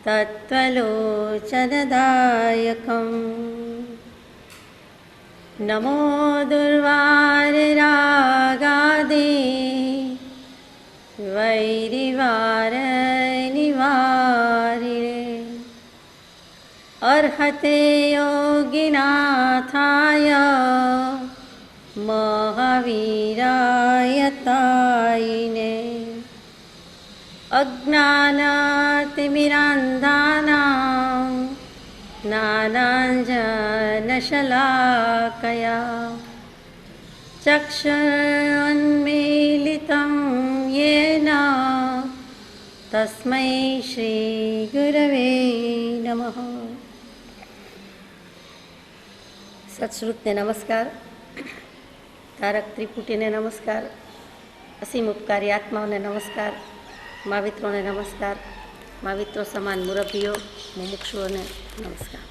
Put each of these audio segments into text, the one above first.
तत्त्वलोचनदायकम् नमो दुर्वाररागादे वैरिवारनिवारिणे अर्हते योगिनाथाय महावीराय तायिने अज्ञानतिमिरान्धानां ज्ञानाञ्जनशलाकया चक्षुरुन्मीलितं येन तस्मै श्रीगुरवे नमः। सत्श्रुतने नमस्कार, तारक त्रिपुटीने नमस्कार, असीम उपकारी आत्माओने नमस्कार, मावित्रोने नमस्कार, माविત્રો સમાન મુરબ્બીઓ મુમુક્ષુઓને નમસ્કાર।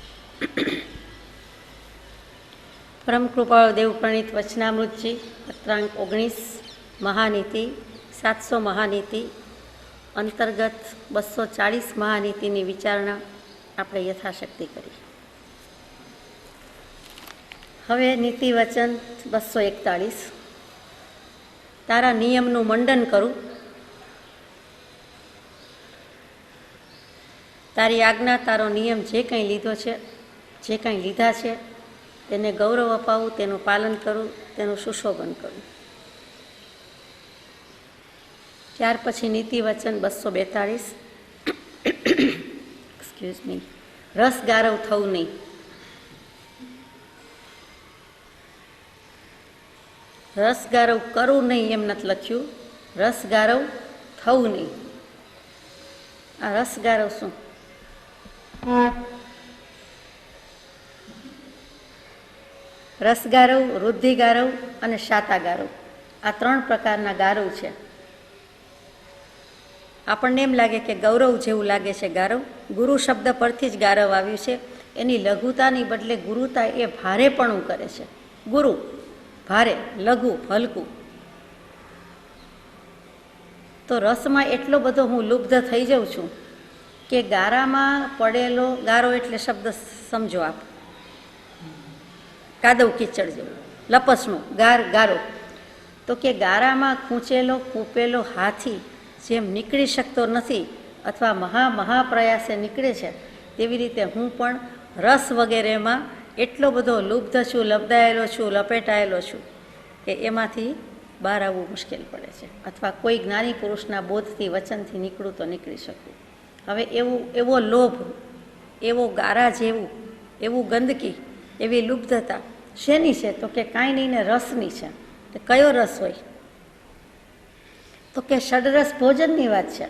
પરમ કૃપાળુ દેવ પ્રણીત વચનામૃતજી પત્રાંક 19 મહાનીતિ 700 મહાનીતિ અંતર્ગત 240 મહાનીતિની વિચારણા આપણે યથાશક્તિ કરી। હવે નીતિ વચન 241 તારા નિયમનું મંડન કરું, તારી આજ્ઞા તારો નિયમ જે કંઈ લીધો છે, જે કંઈ લીધા છે તેને ગૌરવ અપાવું, તેનું પાલન કરું, તેનું સુશોભન કરું। ત્યાર પછી નીતિ વચન 242 એક્સક્યુઝ મી, રસ ગારવ થવું નહીં। રસ ગારવ કરવું નહીં એમ નથી લખ્યું, રસ ગારવ થવું નહીં। આ રસ ગારવ શું? રસગારવ, વૃદ્ધિગારવ અને શાતાગારવ, આ 3 પ્રકારના ગારવ છે। આપણને એમ લાગે કે ગૌરવ જેવું લાગે છે ગારવ, ગુરુ શબ્દ પરથી જ ગારવ આવ્યું છે। એની લઘુતાની બદલે ગુરુતા એ ભારેપણું કરે છે। ગુરુ ભારે, લઘુ હલકું। તો રસમાં એટલો બધો હું લુબ્ધ થઈ જાઉં છું કે ગારામાં પડેલો, ગારો એટલે શબ્દ સમજો આપ, કાદવ કીચડ જેવું, લપસણું, ગારો, તો કે ગારામાં ખૂંચેલો કૂપેલો હાથી જેમ નીકળી શકતો નથી અથવા મહાપ્રયાસે નીકળે છે, તેવી રીતે હું પણ રસ વગેરેમાં એટલો બધો લુબ્ધ છું, લબદાયેલો છું, લપેટાયેલો છું કે એમાંથી બહાર આવવું મુશ્કેલ પડે છે, અથવા કોઈ જ્ઞાની પુરુષના બોધથી, વચનથી નીકળું તો નીકળી શકું। હવે એવો લોભ, એવો ગારા જેવું, એવું ગંદકી, એવી લુબ્ધતા શેની છે? તો કે કાંઈ નહીં ને રસની છે। તો કયો રસ હોય? તો કે ષડરસ ભોજનની વાત છે।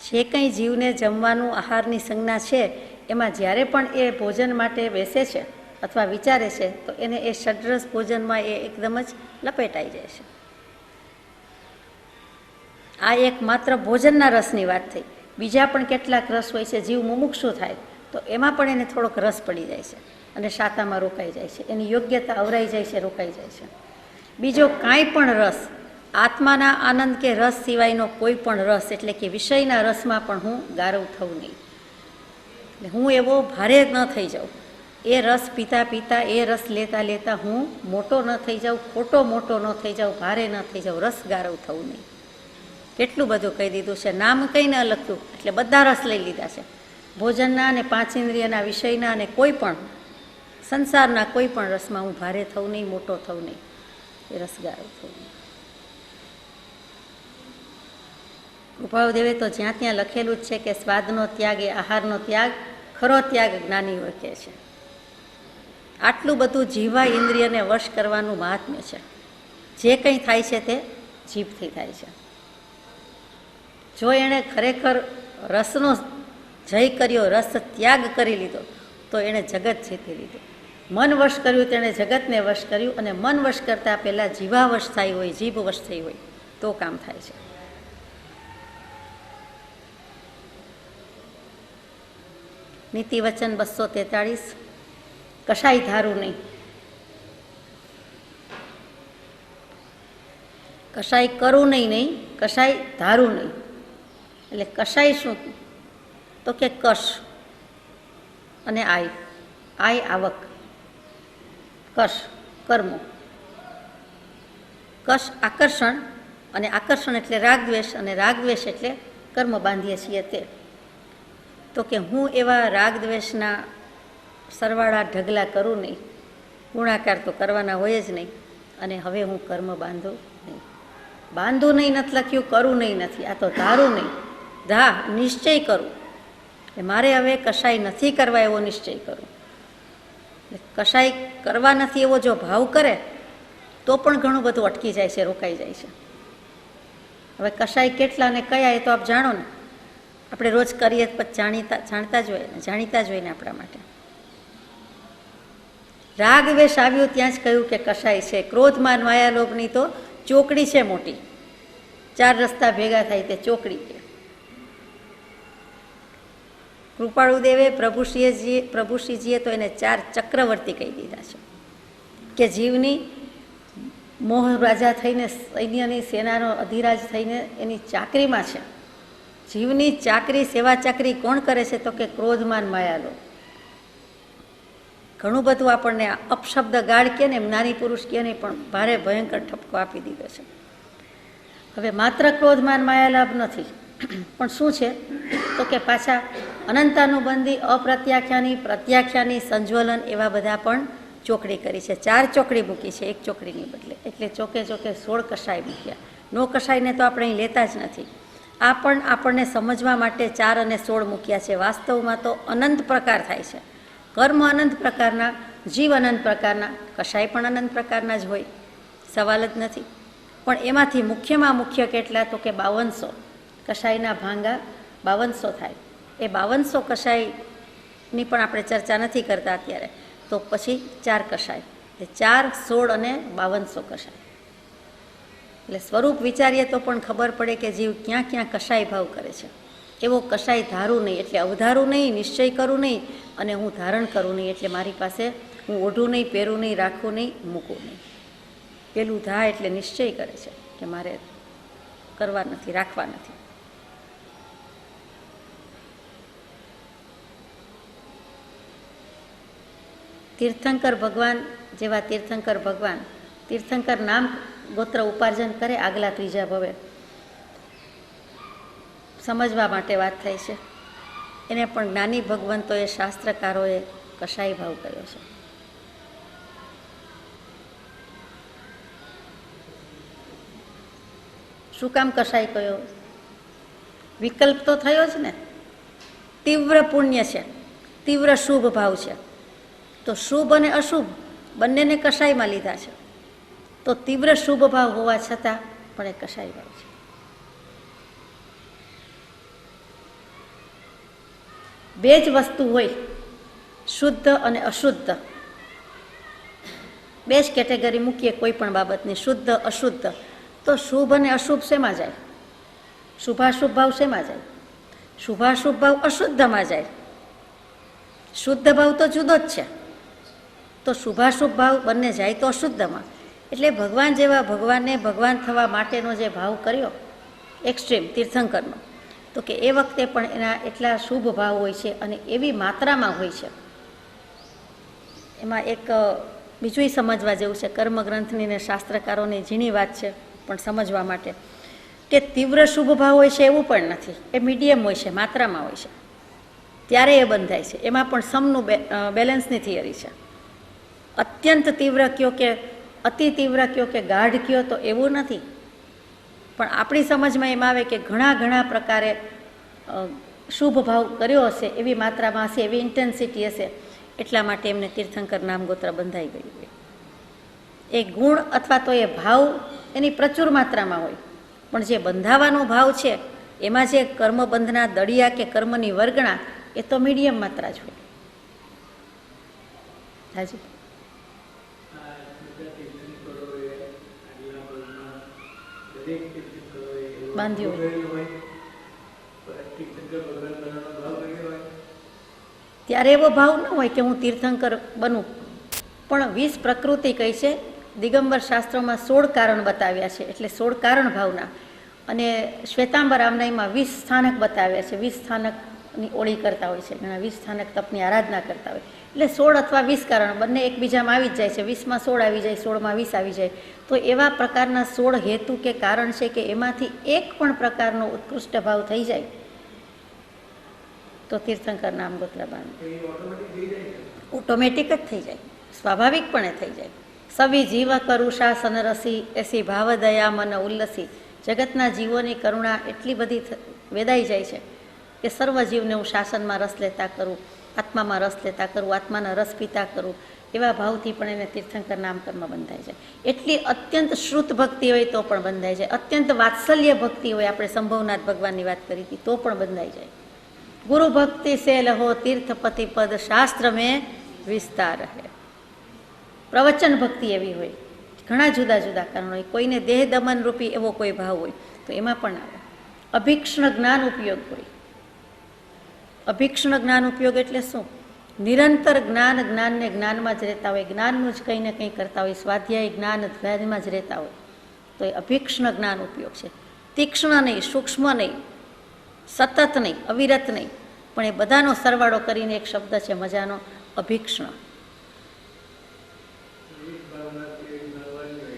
જે કંઈ જીવને જમવાનું, આહારની સંજ્ઞા છે, એમાં જ્યારે પણ એ ભોજન માટે બેસે છે અથવા વિચારે છે તો એને એ ષડરસ ભોજનમાં એ એકદમ જ લપેટાઈ જાય છે। આ એક માત્ર ભોજનના રસની વાત થઈ। બીજા પણ કેટલાક રસ હોય છે, જીવ મુમુક્ષુ થાય તો એમાં પણ એને થોડોક રસ પડી જાય છે અને શાતામાં રોકાઈ જાય છે, એની યોગ્યતા અવરાઈ જાય છે, રોકાઈ જાય છે। બીજો કાંઈ પણ રસ, આત્માના આનંદ કે રસ સિવાયનો કોઈ પણ રસ, એટલે કે વિષયના રસમાં પણ હું ગારવ થવું નહીં, એટલે હું એવો ભારે ન થઈ જાઉં। એ રસ પીતા પીતા, એ રસ લેતા લેતા હું મોટો ન થઈ જાઉં, ખોટો મોટો ન થઈ જાઉં, ભારે ન થઈ જાઉં, રસ ગારવ થવું નહીં। કેટલું બધું કહી દીધું છે, નામ કંઈ ન લખતું એટલે બધા રસ લઈ લીધા છે। ભોજનના અને 5 ઇન્દ્રિયના, વિષયના અને કોઈ પણ સંસારના કોઈ પણ રસમાં હું ભારે થવું નહીં, મોટો થવું નહીં, એ રસગારવ થવું નહીં। કૃપાળુદેવે તો જ્યાં ત્યાં લખેલું જ છે કે સ્વાદનો ત્યાગ એ આહારનો ત્યાગ, ખરો ત્યાગ જ્ઞાની ઓળખે છે। આટલું બધું જીવા ઇન્દ્રિયને વશ કરવાનું મહાત્મ્ય છે। જે કંઈ થાય છે તે જીભથી થાય છે। જો એણે ખરેખર રસનો જય કર્યો, રસ ત્યાગ કરી લીધો તો એણે જગત જીતી લીધું। મન વશ કર્યું તેણે જગતને વશ કર્યું, અને મન વશ કરતાં પહેલાં જીવાવશ થઈ હોય, જીભ વશ થઈ હોય તો કામ થાય છે। નીતિ વચન 243 કશાય ધારું નહીં। કશાય કરું નહીં, કશાય ધારું નહીં। એટલે કશાય શું? તો કે કશ અને આય આવક, કશ કર્મો, કશ આકર્ષણ, અને આકર્ષણ એટલે રાગદ્વેષ, અને રાગદ્વેષ એટલે કર્મ બાંધીએ છીએ તે. તો કે હું એવા રાગદ્વેષના સરવાળા ઢગલા કરું નહીં, ગુણાકાર તો કરવાના હોય જ નહીં, અને હવે હું કર્મ બાંધું નહીં. બાંધું નહીં નથી લખ્યું, કરું નહીં નથી, આ તો ધારું નહીં, નિશ્ચય કરું. મારે હવે કશાય નથી કરવા એવો નિશ્ચય કરું. કશાય કરવા નથી એવો જો ભાવ કરે તો પણ ઘણું બધું અટકી જાય છે, રોકાઈ જાય છે. હવે કશાય કેટલા ને કયા એ તો આપ જાણો ને, આપણે રોજ કરીએ પછી જાણતા જ હોય ને, જાણીતા જ હોય ને આપણા માટે. રાગ દ્વેષ આવ્યું ત્યાં જ કહ્યું કે કશાય છે. ક્રોધમાન માયા લોભની તો ચોકડી છે મોટી, 4 રસ્તા ભેગા થાય તે ચોકડી છે. કૃપાળુદેવે પ્રભુશ્રીજીએ તો એને 4 ચક્રવર્તી કહી દીધા છે કે જીવની મોહ રાજા થઈને, સૈન્યની સેનાનો અધિરાજ થઈને એની ચાકરીમાં છે. જીવની ચાકરી, સેવા ચાકરી કોણ કરે છે? તો કે ક્રોધમાન માયાલો. ઘણું બધું આપણને અપશબ્દ ગાળ કે ને, નાની પુરુષ કે નહીં, પણ ભારે ભયંકર ઠપકો આપી દીધો છે. હવે માત્ર ક્રોધમાન માયાલાભ નથી, પણ શું છે? તો કે પાછા અનંતાનુબંધી, અપ્રત્યાખ્યાની, પ્રત્યાખ્યાની, સંજ્વલન, એવા બધા પણ ચોકડી કરી છે. 4 ચોકડી મૂકી છે 1 ચોકડીની બદલે. એટલે ચોકે ચોકે 16 કશાય મૂક્યા. નો કશાયને તો આપણે અહીં લેતા જ નથી. આ પણ આપણને સમજવા માટે 4 અને 16 મૂક્યા છે. વાસ્તવમાં તો અનંત પ્રકાર થાય છે. કર્મ અનંત પ્રકારના, જીવ અનંત પ્રકારના, કશાય પણ અનંત પ્રકારના જ હોય, સવાલ જ નથી. પણ એમાંથી મુખ્યમાં મુખ્ય કેટલા? તો કે 5200. કશાયના ભાંગા 5200 થાય. એ 5200 કશાયની પણ આપણે ચર્ચા નથી કરતા અત્યારે. તો પછી 4 કશાય, એટલે 4, 16 અને 5200 કશાય. એટલે સ્વરૂપ વિચારીએ તો પણ ખબર પડે કે જીવ ક્યાં ક્યાં કશાય ભાવ કરે છે. એવો કશાય ધારું નહીં, એટલે અવધારું નહીં, નિશ્ચય કરું નહીં, અને હું ધારણ કરું નહીં. એટલે મારી પાસે હું ઓઢું નહીં, પહેરું નહીં, રાખું નહીં, મૂકું નહીં. પેલું ધા એટલે નિશ્ચય કરે છે કે મારે કરવા નથી, રાખવા નથી. તીર્થંકર ભગવાન જેવા તીર્થંકર ભગવાન, તીર્થંકર નામ ગોત્ર ઉપાર્જન કરે આગલા 3જા ભવે. સમજવા માટે વાત થાય છે. એને પણ જ્ઞાની ભગવંતોએ, શાસ્ત્રકારોએ કશાય ભાવ કર્યો છે. શું કામ કશાય કયો? વિકલ્પ તો થયો જ ને. તીવ્ર પુણ્ય છે, તીવ્ર શુભ ભાવ છે, તો શુભ અને અશુભ બંનેને કશાયમાં લીધા છે. તો તીવ્ર શુભ ભાવ હોવા છતાં પણ એ કશાય ભાવ છે. બે જ વસ્તુ હોય, શુદ્ધ અને અશુદ્ધ, બે જ કેટેગરી મૂકીએ કોઈ પણ બાબતની, શુદ્ધ અશુદ્ધ, તો શુભ અને અશુભ શેમાં જાય? શુભાશુભ ભાવ શેમાં જાય? શુભાશુભ ભાવ અશુદ્ધમાં જાય. શુદ્ધ ભાવ તો જુદો જ છે, તો શુભાશુભ ભાવ બંને જાય તો અશુદ્ધમાં. એટલે ભગવાન જેવા ભગવાનને ભગવાન થવા માટેનો જે ભાવ કર્યો એક્સ્ટ્રીમ તીર્થંકરનો, તો કે એ વખતે પણ એના એટલા શુભ ભાવ હોય છે અને એવી માત્રામાં હોય છે. એમાં એક બીજું સમજવા જેવું છે, કર્મગ્રંથની ને શાસ્ત્રકારોની ઝીણી વાત છે પણ સમજવા માટે, કે તીવ્ર શુભ ભાવ હોય છે એવું પણ નથી, એ મીડિયમ હોય છે, માત્રામાં હોય છે, ત્યારે એ બંધાય છે. એમાં પણ સમનું બેલેન્સની થિયરી છે. અત્યંત તીવ્ર કયો કે અતિ તીવ્ર કયો કે ગાઢ કયો તો એવું નથી, પણ આપણી સમજમાં એમ આવે કે ઘણા ઘણા પ્રકારે શુભ ભાવ કર્યો હશે, એવી માત્રામાં હશે, એવી ઇન્ટેન્સિટી હશે, એટલા માટે એમને તીર્થંકર નામ ગોત્ર બંધાઈ ગયું હોય. એ ગુણ અથવા તો એ ભાવ એની પ્રચુર માત્રામાં હોય, પણ જે બંધાવાનો ભાવ છે એમાં જે કર્મબંધના દળિયા કે કર્મની વર્ગણા એ તો મીડિયમ માત્રા જ હોય. હાજી બાંધ્યું હોય ત્યારે એવો ભાવ ન હોય કે હું તીર્થંકર બનું. પણ 20 પ્રકૃતિ કહી છે, દિગંબર શાસ્ત્રોમાં 16 કારણ બતાવ્યા છે, એટલે 16 કારણ ભાવના. અને શ્વેતાંબર આમનાઈમાં 20 સ્થાનક બતાવ્યા છે. 20 સ્થાનકની ઓળી કરતા હોય છે, ઘણા 20 સ્થાનક તપની આરાધના કરતા હોય. એટલે 16 અથવા 20 કારણ બંને એકબીજામાં આવી જ જાય છે. 20માં 16 આવી જાય, 16માં 20 આવી જાય. તો એવા પ્રકારના 16 હેતુ કે કારણ છે કે એમાંથી એક પણ પ્રકારનો ઉત્કૃષ્ટ ભાવ થઈ જાય તો તીર્થંકર નામ ગોત્ર બાંધ ઓટોમેટિક જ થઈ જાય, સ્વાભાવિકપણે થઈ જાય. સવી જીવ કરું શાસન રસી એસી ભાવ દયા મન ઉલ્લસી. જગતના જીવોની કરુણા એટલી બધી વેદાઈ જાય છે કે સર્વ જીવને હું શાસનમાં રસ લેતા કરું, આત્મામાં રસ લેતા કરું, આત્માના રસ પીતા કરું. એવા ભાવથી પણ એને તીર્થંકર નામકર્મ બંધાય છે. એટલી અત્યંત શ્રુત ભક્તિ હોય તો પણ બંધાય છે. અત્યંત વાત્સલ્ય ભક્તિ હોય, આપણે સંભવનાથ ભગવાનની વાત કરી હતી, તો પણ બંધાઈ જાય. ગુરુ ભક્તિ સે લહો તીર્થપતિ પદ શાસ્ત્ર મેં વિસ્તાર હે. પ્રવચન ભક્તિ એવી હોય, ઘણા જુદા જુદા કારણો હોય. કોઈને દેહ દમન રૂપી એવો કોઈ ભાવ હોય તો એમાં પણ આવે. અભિક્ષણ જ્ઞાન ઉપયોગ હોય. અભિક્ષણ જ્ઞાન ઉપયોગ એટલે શું? નિરંતર જ્ઞાનને જ્ઞાનમાં જ રહેતા હોય, જ્ઞાનનું જ કંઈ ને કંઈ કરતા હોય, સ્વાધ્યાય જ્ઞાન ધ્યાનમાં જ રહેતા હોય, તો એ અભિક્ષણ જ્ઞાન ઉપયોગ છે. તીક્ષ્ણ નહીં, સૂક્ષ્મ નહીં, સતત નહીં, અવિરત નહીં, પણ એ બધાનો સરવાળો કરીને એક શબ્દ છે મજાનો, અભિક્ષણ.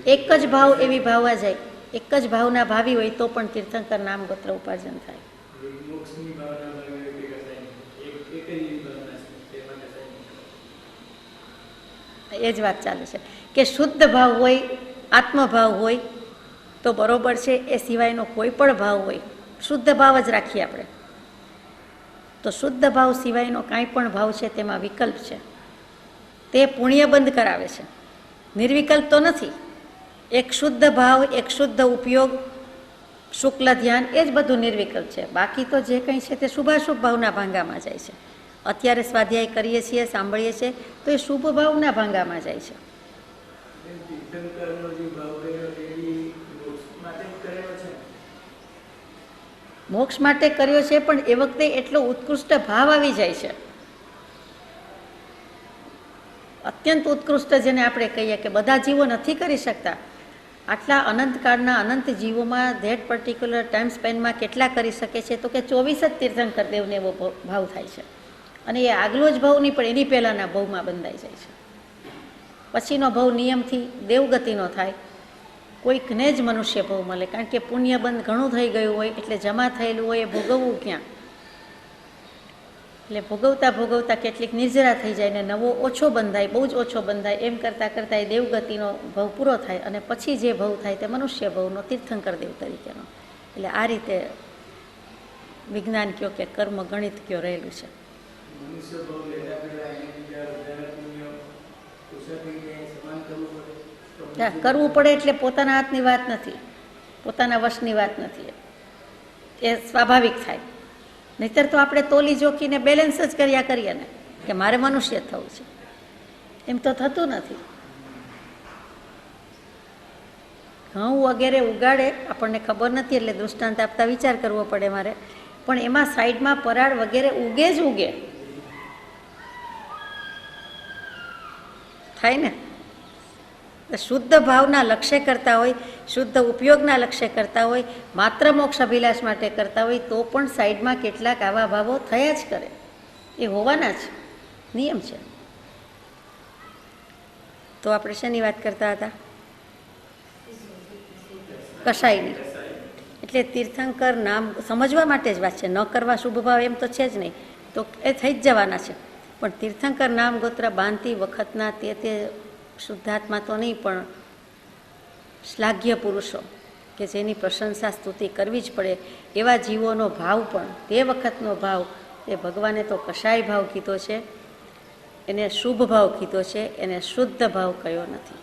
એક જ ભાવ એવી ભાવવા જાય, એક જ ભાવના ભાવી હોય તો પણ તીર્થંકર નામ ગોત્ર ઉપાર્જન થાય. એ જ વાત ચાલે છે કે શુદ્ધ ભાવ હોય, આત્મભાવ હોય તો બરોબર છે. એ સિવાયનો કોઈ પણ ભાવ હોય, શુદ્ધ ભાવ જ રાખીએ આપણે, તો શુદ્ધ ભાવ સિવાયનો કાંઈ પણ ભાવ છે તેમાં વિકલ્પ છે. તે પુણ્ય બંધ કરાવે છે, નિર્વિકલ્પ તો નથી. એક શુદ્ધ ભાવ, એક શુદ્ધ ઉપયોગ, શુક્લ ધ્યાન, એ જ બધું નિર્વિકલ્પ છે. બાકી તો જે કંઈ છે તે શુભાશુભ ભાવના ભાંગામાં જાય છે. અત્યારે સ્વાધ્યાય કરીએ છીએ, સાંભળીએ છીએ તો એ શુભ ભાવના ભાંગામાં જાય છે. મોક્ષ માટે કર્યો છે, પણ એ વખતે એટલો ઉત્કૃષ્ટ ભાવ આવી જાય છે, અત્યંત ઉત્કૃષ્ટ, જેને આપણે કહીએ કે બધા જીવો નથી કરી શકતા. આટલા અનંતકાળના અનંત જીવોમાં ધેટ પર્ટિક્યુલર ટાઈમ સ્પેનમાં કેટલા કરી શકે છે? તો કે 24 જ તીર્થંકર દેવને એવો ભાવ થાય છે. અને એ આગલો જ ભાવ નહીં, પણ એની પહેલાંના ભાવમાં બંધાઈ જાય છે. પછીનો ભાવ નિયમથી દેવગતિનો થાય, કોઈકને જ મનુષ્ય ભાવ મળે, કારણ કે પુણ્ય બંધ ઘણું થઈ ગયું હોય એટલે જમા થયેલું હોય એ ભોગવવું ક્યાં? એટલે ભોગવતા ભોગવતા કેટલીક નિર્જરા થઈ જાય ને નવો ઓછો બંધાય, બહુ જ ઓછો બંધાય. એમ કરતાં કરતાં એ દેવગતિનો ભાવ પૂરો થાય અને પછી જે ભાવ થાય તે મનુષ્ય ભાવનો, તીર્થંકર દેવ તરીકેનો. એટલે આ રીતે વિજ્ઞાન કયો કે કર્મ ગણિત કયો રહેલું છે. કરવું પડે એટલે પોતાના હાથની વાત નથી, પોતાના વશની વાત નથી, એ સ્વાભાવિક થાય. નહીતર તો આપણે તોલી જોખીને બેલેન્સ જ કર્યા કરીએ ને કે મારે મનુષ્ય થવું છે, એમ તો થતું નથી. ઘઉં વગેરે ઉગાડે આપણને ખબર નથી એટલે દૃષ્ટાંત આપતા વિચાર કરવો પડે મારે, પણ એમાં સાઈડમાં પરાળ વગેરે ઉગે જ ઉગે, થાય ને. શુદ્ધ ભાવના લક્ષ્ય કરતા હોય, શુદ્ધ ઉપયોગના લક્ષ્ય કરતા હોય, માત્ર મોક્ષ અભિલાષ માટે કરતા હોય તો પણ સાઈડમાં કેટલાક આવા ભાવો થયા જ કરે, એ હોવાના જ, નિયમ છે. તો આપણે શેની વાત કરતા હતા? કશાયની. એટલે તીર્થંકર નામ સમજવા માટે જ વાત છે, ન કરવા શુભ ભાવ એમ તો છે જ નહીં, તો એ થઈ જ જવાના છે. પણ તીર્થંકર નામ ગોત્ર બાંધતી વખતના તે શુદ્ધાત્મા તો નહીં, પણ શ્લાઘ્ય પુરુષો કે જેની પ્રશંસા સ્તુતિ કરવી જ પડે એવા જીવોનો ભાવ પણ તે વખતનો ભાવ એ ભગવાને તો કશાય ભાવ કીધો છે, એને શુભ ભાવ કીધો છે, એને શુદ્ધ ભાવ કયો નથી.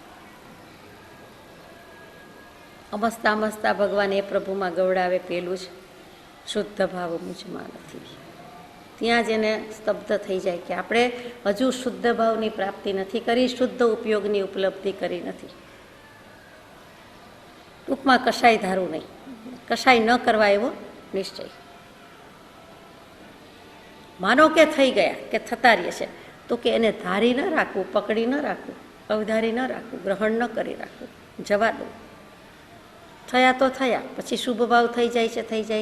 અમસ્તા અમસ્તા ભગવાન એ પ્રભુમાં ગવડાવે પેલું જ શુદ્ધ ભાવ મુજમાં નથી. ત્યાં જ એને સ્તબ્ધ થઈ જાય કે આપણે હજુ શુદ્ધ ભાવની પ્રાપ્તિ નથી કરી, શુદ્ધ ઉપયોગની ઉપલબ્ધિ કરી નથી. ટૂંકમાં કશાય ધારું નહીં, કશાય ન કરવા એવો નિશ્ચય. માનો કે થઈ ગયા કે થતા રહીએ છે, તો કે એને ધારી ન રાખવું, પકડી ન રાખવું, અવધારી ન રાખવું, ગ્રહણ ન કરી રાખવું, જવા દો. થયા તો થયા, પછી શુભ ભાવ થઈ જાય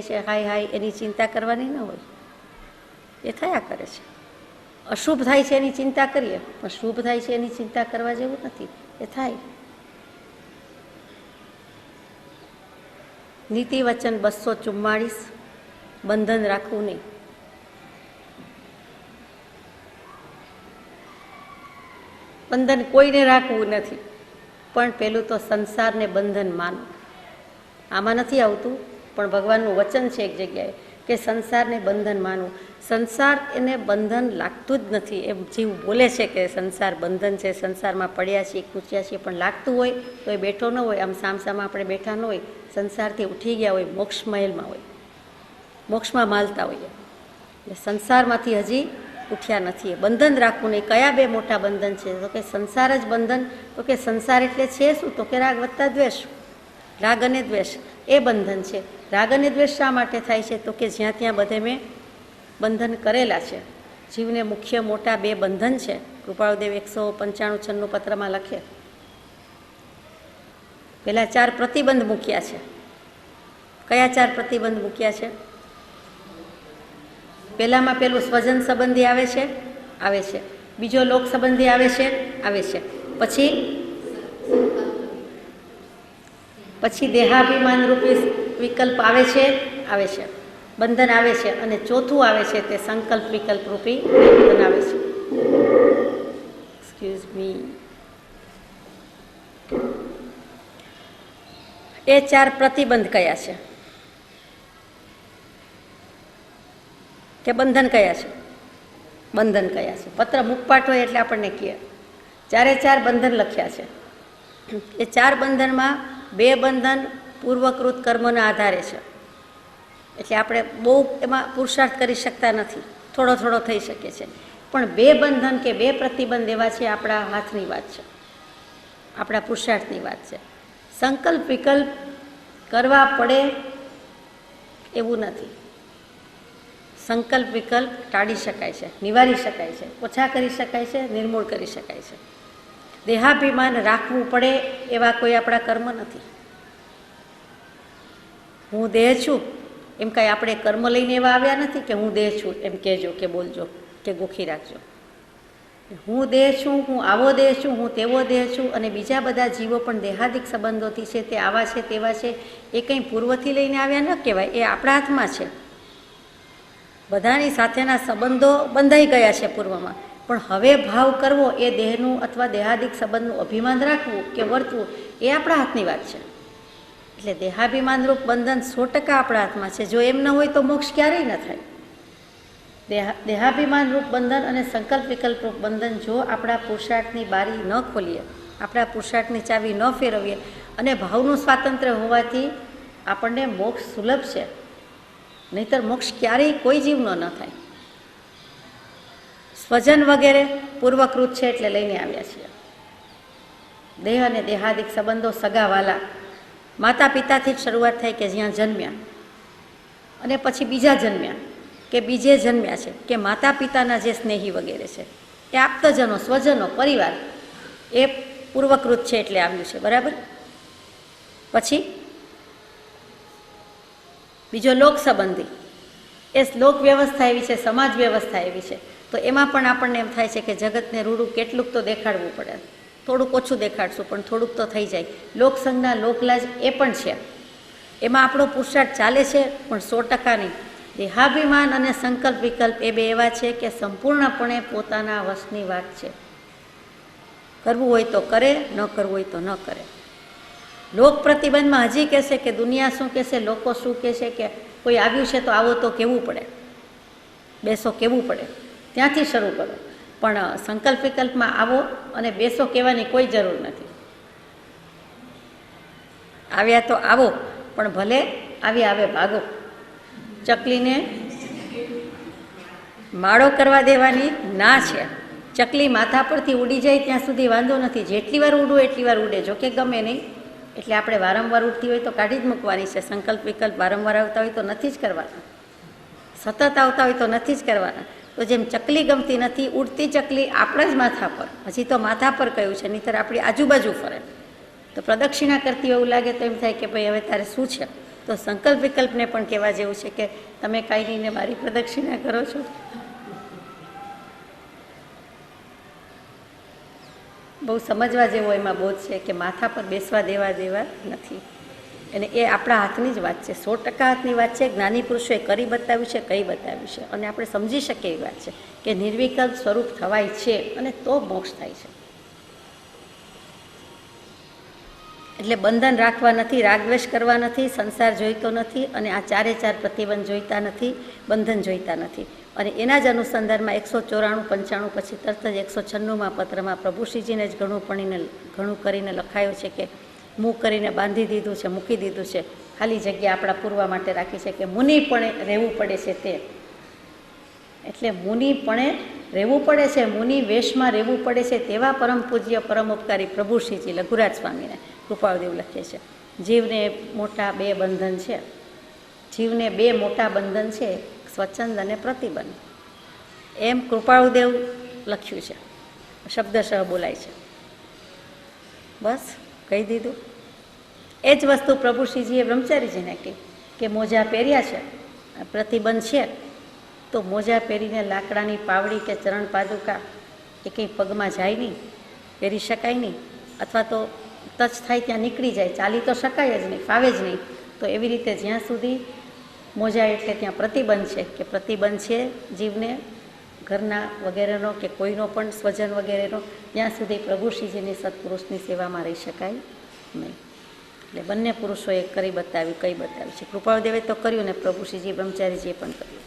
છે, હાય હાય એની ચિંતા કરવાની ન હોય, એ થયા કરે છે. અશુભ થાય છે એની ચિંતા કરીએ, પણ શુભ થાય છે એની ચિંતા કરવા જેવું નથી, એ થાય. નીતિ વચન 244, બંધન રાખવું નહીં. બંધન કોઈને રાખવું નથી, પણ પેલું તો સંસારને બંધન માનવું. આમાં નથી આવતું, પણ ભગવાનનું વચન છે એક જગ્યાએ કે સંસારને બંધન માનવું. સંસાર એને બંધન લાગતું જ નથી. એમ જીવ બોલે છે કે સંસાર બંધન છે, સંસારમાં પડ્યા છીએ, કૂચ્યા છીએ, પણ લાગતું હોય તો એ બેઠો ન હોય, આમ સામસામાં આપણે બેઠા ન હોય, સંસારથી ઉઠી ગયા હોય, મોક્ષ મહેલમાં હોય, મોક્ષમાં માલતા હોઈએ. એટલે સંસારમાંથી હજી ઉઠ્યા નથી. એ બંધન રાખવું નહીં. કયા બે મોટા બંધન છે? તો કે સંસાર જ બંધન. તો કે સંસાર એટલે છે શું? તો કે રાગ વત્તા દ્વેષ, રાગ અને દ્વેષ એ બંધન છે. રાગ અને દ્વેષ શા માટે થાય છે? તો કે જ્યાં ત્યાં બધે મેં બંધન કરેલા છે. જીવને મુખ્ય મોટા બે બંધન છે. કૃપાળુદેવ 195 પત્રમાં લખે. પેલા 4 પ્રતિબંધ મૂક્યા છે. કયા 4 પ્રતિબંધ મૂક્યા છે? પહેલામાં પેલું સ્વજન સંબંધી આવે છે, બીજો લોક સંબંધી આવે છે, પછી દેહાભિમાન રૂપી વિકલ્પ આવે છે, બંધન આવે છે, અને ચોથું આવે છે તે સંકલ્પ વિકલ્પ રૂપી બંધન આવે છે. Excuse me. એ 4 પ્રતિબંધ કયા છે કે બંધન કયા છે? બંધન કયા છે? પત્ર મુખપાઠ હોય એટલે આપણને કહે 4 બંધન લખ્યા છે. એ 4 બંધનમાં 2 બંધન પૂર્વકૃત કર્મના આધારે છે. એટલે આપણે બહુ એમાં પુરુષાર્થ કરી શકતા નથી, થોડો થોડો થઈ શકે છે. પણ 2 બંધન કે 2 પ્રતિબંધ એવા છે, આપણા હાથની વાત છે, આપણા પુરુષાર્થની વાત છે. સંકલ્પ વિકલ્પ કરવા પડે એવું નથી. સંકલ્પ વિકલ્પ ટાળી શકાય છે, નિવારી શકાય છે, ઓછા કરી શકાય છે, નિર્મૂળ કરી શકાય છે. દેહાભિમાન રાખવું પડે એવા કોઈ આપણા કર્મ નથી. હું દેહ છું એમ કાંઈ આપણે કર્મ લઈને એવા આવ્યા નથી કે હું દેહ છું એમ કહેજો કે બોલજો કે ગોખી રાખજો. હું દેહ છું, હું આવો દેહ છું, હું તેવો દેહ છું, અને બીજા બધા જીવો પણ દેહાદિક સંબંધોથી છે, તે આવા છે, તેવા છે, એ કંઈ પૂર્વથી લઈને આવ્યા ન કહેવાય. એ આપણા હાથમાં છે. બધાની સાથેના સંબંધો બંધાઈ ગયા છે પૂર્વમાં, પણ હવે ભાવ કરવો એ દેહનું અથવા દેહાદિક સંબંધનું અભિમાન રાખવું કે વર્તવું એ આપણા હાથની વાત છે. એટલે દેહાભિમાનરૂપ બંધન 100% આપણા હાથમાં છે. જો એમ ન હોય તો મોક્ષ ક્યારેય ન થાય. દેહાભિમાનરૂપ બંધન અને સંકલ્પ વિકલ્પરૂપ બંધન જો આપણા પુરુષાર્થની બારી ન ખોલીએ, આપણા પુરુષાર્થની ચાવી ન ફેરવીએ, અને ભાવનું સ્વાતંત્ર્ય હોવાથી આપણને મોક્ષ સુલભ છે. નહીંતર મોક્ષ ક્યારેય કોઈ જીવનો ન થાય. સ્વજન વગેરે પૂર્વકૃત છે એટલે લઈને આવ્યા છીએ. દેહ અને દેહાદિક સંબંધો સગાવાલા માતા પિતાથી જ શરૂઆત થાય કે જ્યાં જન્મ્યા, અને પછી બીજા જન્મ્યા કે બીજે જન્મ્યા છે, કે માતા પિતાના જે સ્નેહી વગેરે છે, એ આપ્તજનો, સ્વજનો, પરિવાર એ પૂર્વકૃત છે એટલે આવ્યું છે. બરાબર. પછી બીજો લોક સંબંધી, એ લોક વ્યવસ્થા એવી છે, સમાજ વ્યવસ્થા એવી છે, તો એમાં પણ આપણને એમ થાય છે કે જગતને રૂડું કેટલુંક તો દેખાડવું પડે. થોડુંક ઓછું દેખાડશું પણ થોડુંક તો થઈ જાય. લોકસંજ્ઞા, લોકલાજ એ પણ છે. એમાં આપણો પુરુષાર્થ ચાલે છે, પણ 100% નહીં. દેહાભિમાન અને સંકલ્પ વિકલ્પ એ બે એવા છે કે સંપૂર્ણપણે પોતાના વશની વાત છે. કરવું હોય તો કરે, ન કરવું હોય તો ન કરે. લોક પ્રતિબંધમાં હજી કહેશે કે દુનિયા શું કહેશે, લોકો શું કહેશે, કે કોઈ આવ્યું છે તો આવો તો કહેવું પડે, બેસો કહેવું પડે, ત્યાંથી શરૂ કરો. પણ સંકલ્પ વિકલ્પમાં આવો અને બેસો કહેવાની કોઈ જરૂર નથી. આવ્યા તો આવો, પણ ભલે આવે ભાગો. ચકલીને માળો કરવા દેવાની ના છે. ચકલી માથા પરથી ઉડી જાય ત્યાં સુધી વાંધો નથી. જેટલી વાર ઉડવું એટલી વાર ઉડે, જો કે ગમે નહીં. એટલે આપણે વારંવાર ઉડતી હોય તો કાઢી જ મૂકવાની છે. સંકલ્પ વિકલ્પ વારંવાર આવતા હોય તો નથી જ કરવાના, સતત આવતા હોય તો નથી જ કરવાના. તો જેમ ચકલી ગમતી નથી, ઉડતી ચકલી આપણા જ માથા પર, હજી તો માથા પર કહ્યું છે, નહીંતર આપણી આજુબાજુ ફરે. તો પ્રદક્ષિણા કરતી એવું લાગે તો એમ થાય કે ભાઈ હવે તારે શું છે, તો સંકલ્પ વિકલ્પને પણ કહેવા જેવું છે કે તમે કાંઈ નહીં મારી પ્રદક્ષિણા કરો છો. બહુ સમજવા જેવો એમાં બોધ છે કે માથા પર બેસવા દેવા નથી, અને એ આપણા હાથની જ વાત છે, 100% હાથની વાત છે. જ્ઞાની પુરુષોએ કરી બતાવ્યું છે, કઈ બતાવ્યું છે, અને આપણે સમજી શકીએ એવી વાત છે કે નિર્વિકલ્પ સ્વરૂપ થવાય છે અને તો મોક્ષ થાય છે. એટલે બંધન રાખવા નથી, રાગદ્વેષ કરવા નથી, સંસાર જોઈતો નથી, અને આ 4 પ્રતિબંધ જોઈતા નથી, બંધન જોઈતા નથી. અને એના જ અનુસંધાનમાં 194, 95 પછી તરત જ 196માં પત્રમાં પ્રભુશ્રીજીને જ ઘણું કરીને લખાયું છે કે મું કરીને બાંધી દીધું છે, મૂકી દીધું છે, ખાલી જગ્યા આપણા પૂરવા માટે રાખી છે કે મુનિપણે રહેવું પડે છે. તે એટલે મુનિપણે રહેવું પડે છે, મુનિ વેશમાં રહેવું પડે છે, તેવા પરમ પૂજ્ય પરમોપકારી પ્રભુશ્રીજી લઘુરાજ સ્વામીને કૃપાળુદેવ લખે છે. જીવને મોટા 2 બંધન છે, જીવને 2 મોટા બંધન છે, સ્વચ્છંદ અને પ્રતિબંધ, એમ કૃપાળુદેવ લખ્યું છે, શબ્દશઃ બોલાય છે. બસ કહી દીધું. એ જ વસ્તુ પ્રભુશ્રીજીએ બ્રહ્મચારીજીને કહી કે મોજા પહેર્યા છે, પ્રતિબંધ છે, તો મોજા પહેરીને લાકડાની પાવડી કે ચરણ પાદુકા એ કંઈ પગમાં જાય નહીં, પહેરી શકાય નહીં, અથવા તો ટચ થાય ત્યાં નીકળી જાય, ચાલી તો શકાય જ નહીં, ફાવે જ નહીં. તો એવી રીતે જ્યાં સુધી મોજા એટલે ત્યાં પ્રતિબંધ છે કે પ્રતિબંધ છે જીવને ઘરના વગેરેનો કે કોઈનો પણ સ્વજન વગેરેનો, ત્યાં સુધી પ્રભુશ્રીજીની સત્પુરુષની સેવામાં રહી શકાય નહીં. એટલે બંને પુરુષોએ કરી બતાવ્યું, કઈ બતાવ્યું છે. કૃપાળુદેવે તો કર્યું ને પ્રભુશ્રીજી બ્રહ્મચારીજીએ પણ કર્યું.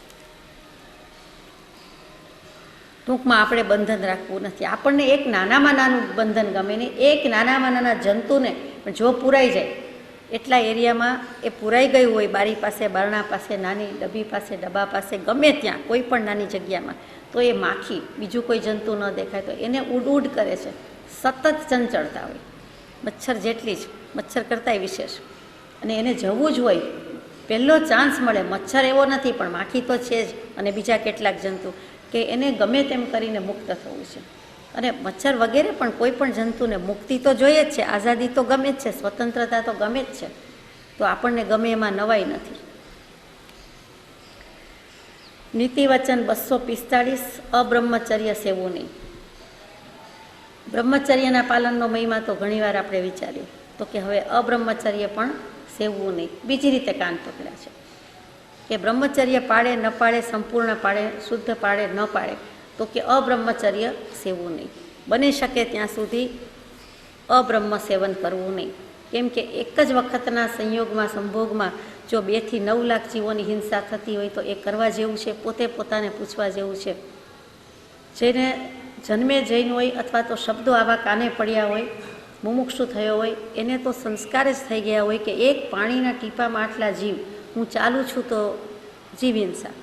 ટૂંકમાં આપણે બંધન રાખવું નથી. આપણને એક નાનામાં નાનું બંધન ગમે નહીં, એક નાનામાં નાના જંતુને પણ જો પૂરાઈ જાય, એટલા એરિયામાં એ પૂરાઈ ગયું હોય, બારી પાસે, બારણા પાસે, નાની ડબ્બી પાસે, ડબ્બા પાસે, ગમે ત્યાં કોઈ પણ નાની જગ્યામાં, તો એ માખી, બીજું કોઈ જંતુ ન દેખાય તો એને ઉડ કરે છે, સતત ચંચળતા હોય, મચ્છર જેટલી જ, મચ્છર કરતાંય વિશેષ. અને એને જવું જ હોય, પહેલો ચાન્સ મળે, મચ્છર એવો નથી પણ માખી તો છે જ, અને બીજા કેટલાક જંતુ, કે એને ગમે તેમ કરીને મુક્ત થવું છે. અને મચ્છર વગેરે પણ કોઈ પણ જંતુને મુક્તિ તો જોઈએ જ છે, આઝાદી તો ગમે જ છે, સ્વતંત્રતા તો ગમે જ છે, તો આપણને ગમે એમાં નવાઈ નથી. નીતિવચન 245 અબ્રહ્મચર્ય સેવું નહીં. બ્રહ્મચર્યના પાલનનો મહિમા તો ઘણીવાર આપણે વિચાર્યું, તો કે હવે અબ્રહ્મચર્ય પણ સેવવું નહીં. બીજી રીતે કાન પકડ્યા છે કે બ્રહ્મચર્ય પાળે ન પાળે, સંપૂર્ણ પાળે, શુદ્ધ પાળે ન પાળે, તો કે અબ્રહ્મચર્ય સેવવું નહીં. બની શકે ત્યાં સુધી અબ્રહ્મ સેવન કરવું નહીં. કેમ કે એક જ વખતના સંયોગમાં, સંભોગમાં જો 2 થી 9 લાખ જીવોની હિંસા થતી હોય તો એ કરવા જેવું છે, પોતે પોતાને પૂછવા જેવું છે. જેને જન્મે જૈન હોય અથવા તો શબ્દો આવા કાને પડ્યા હોય, મુમુક્ષુ થયો હોય, એને તો સંસ્કાર જ થઈ ગયા હોય કે એક પાણીના ટીપામાં આટલા જીવ, હું ચાલું છું તો જીવ હિંસા,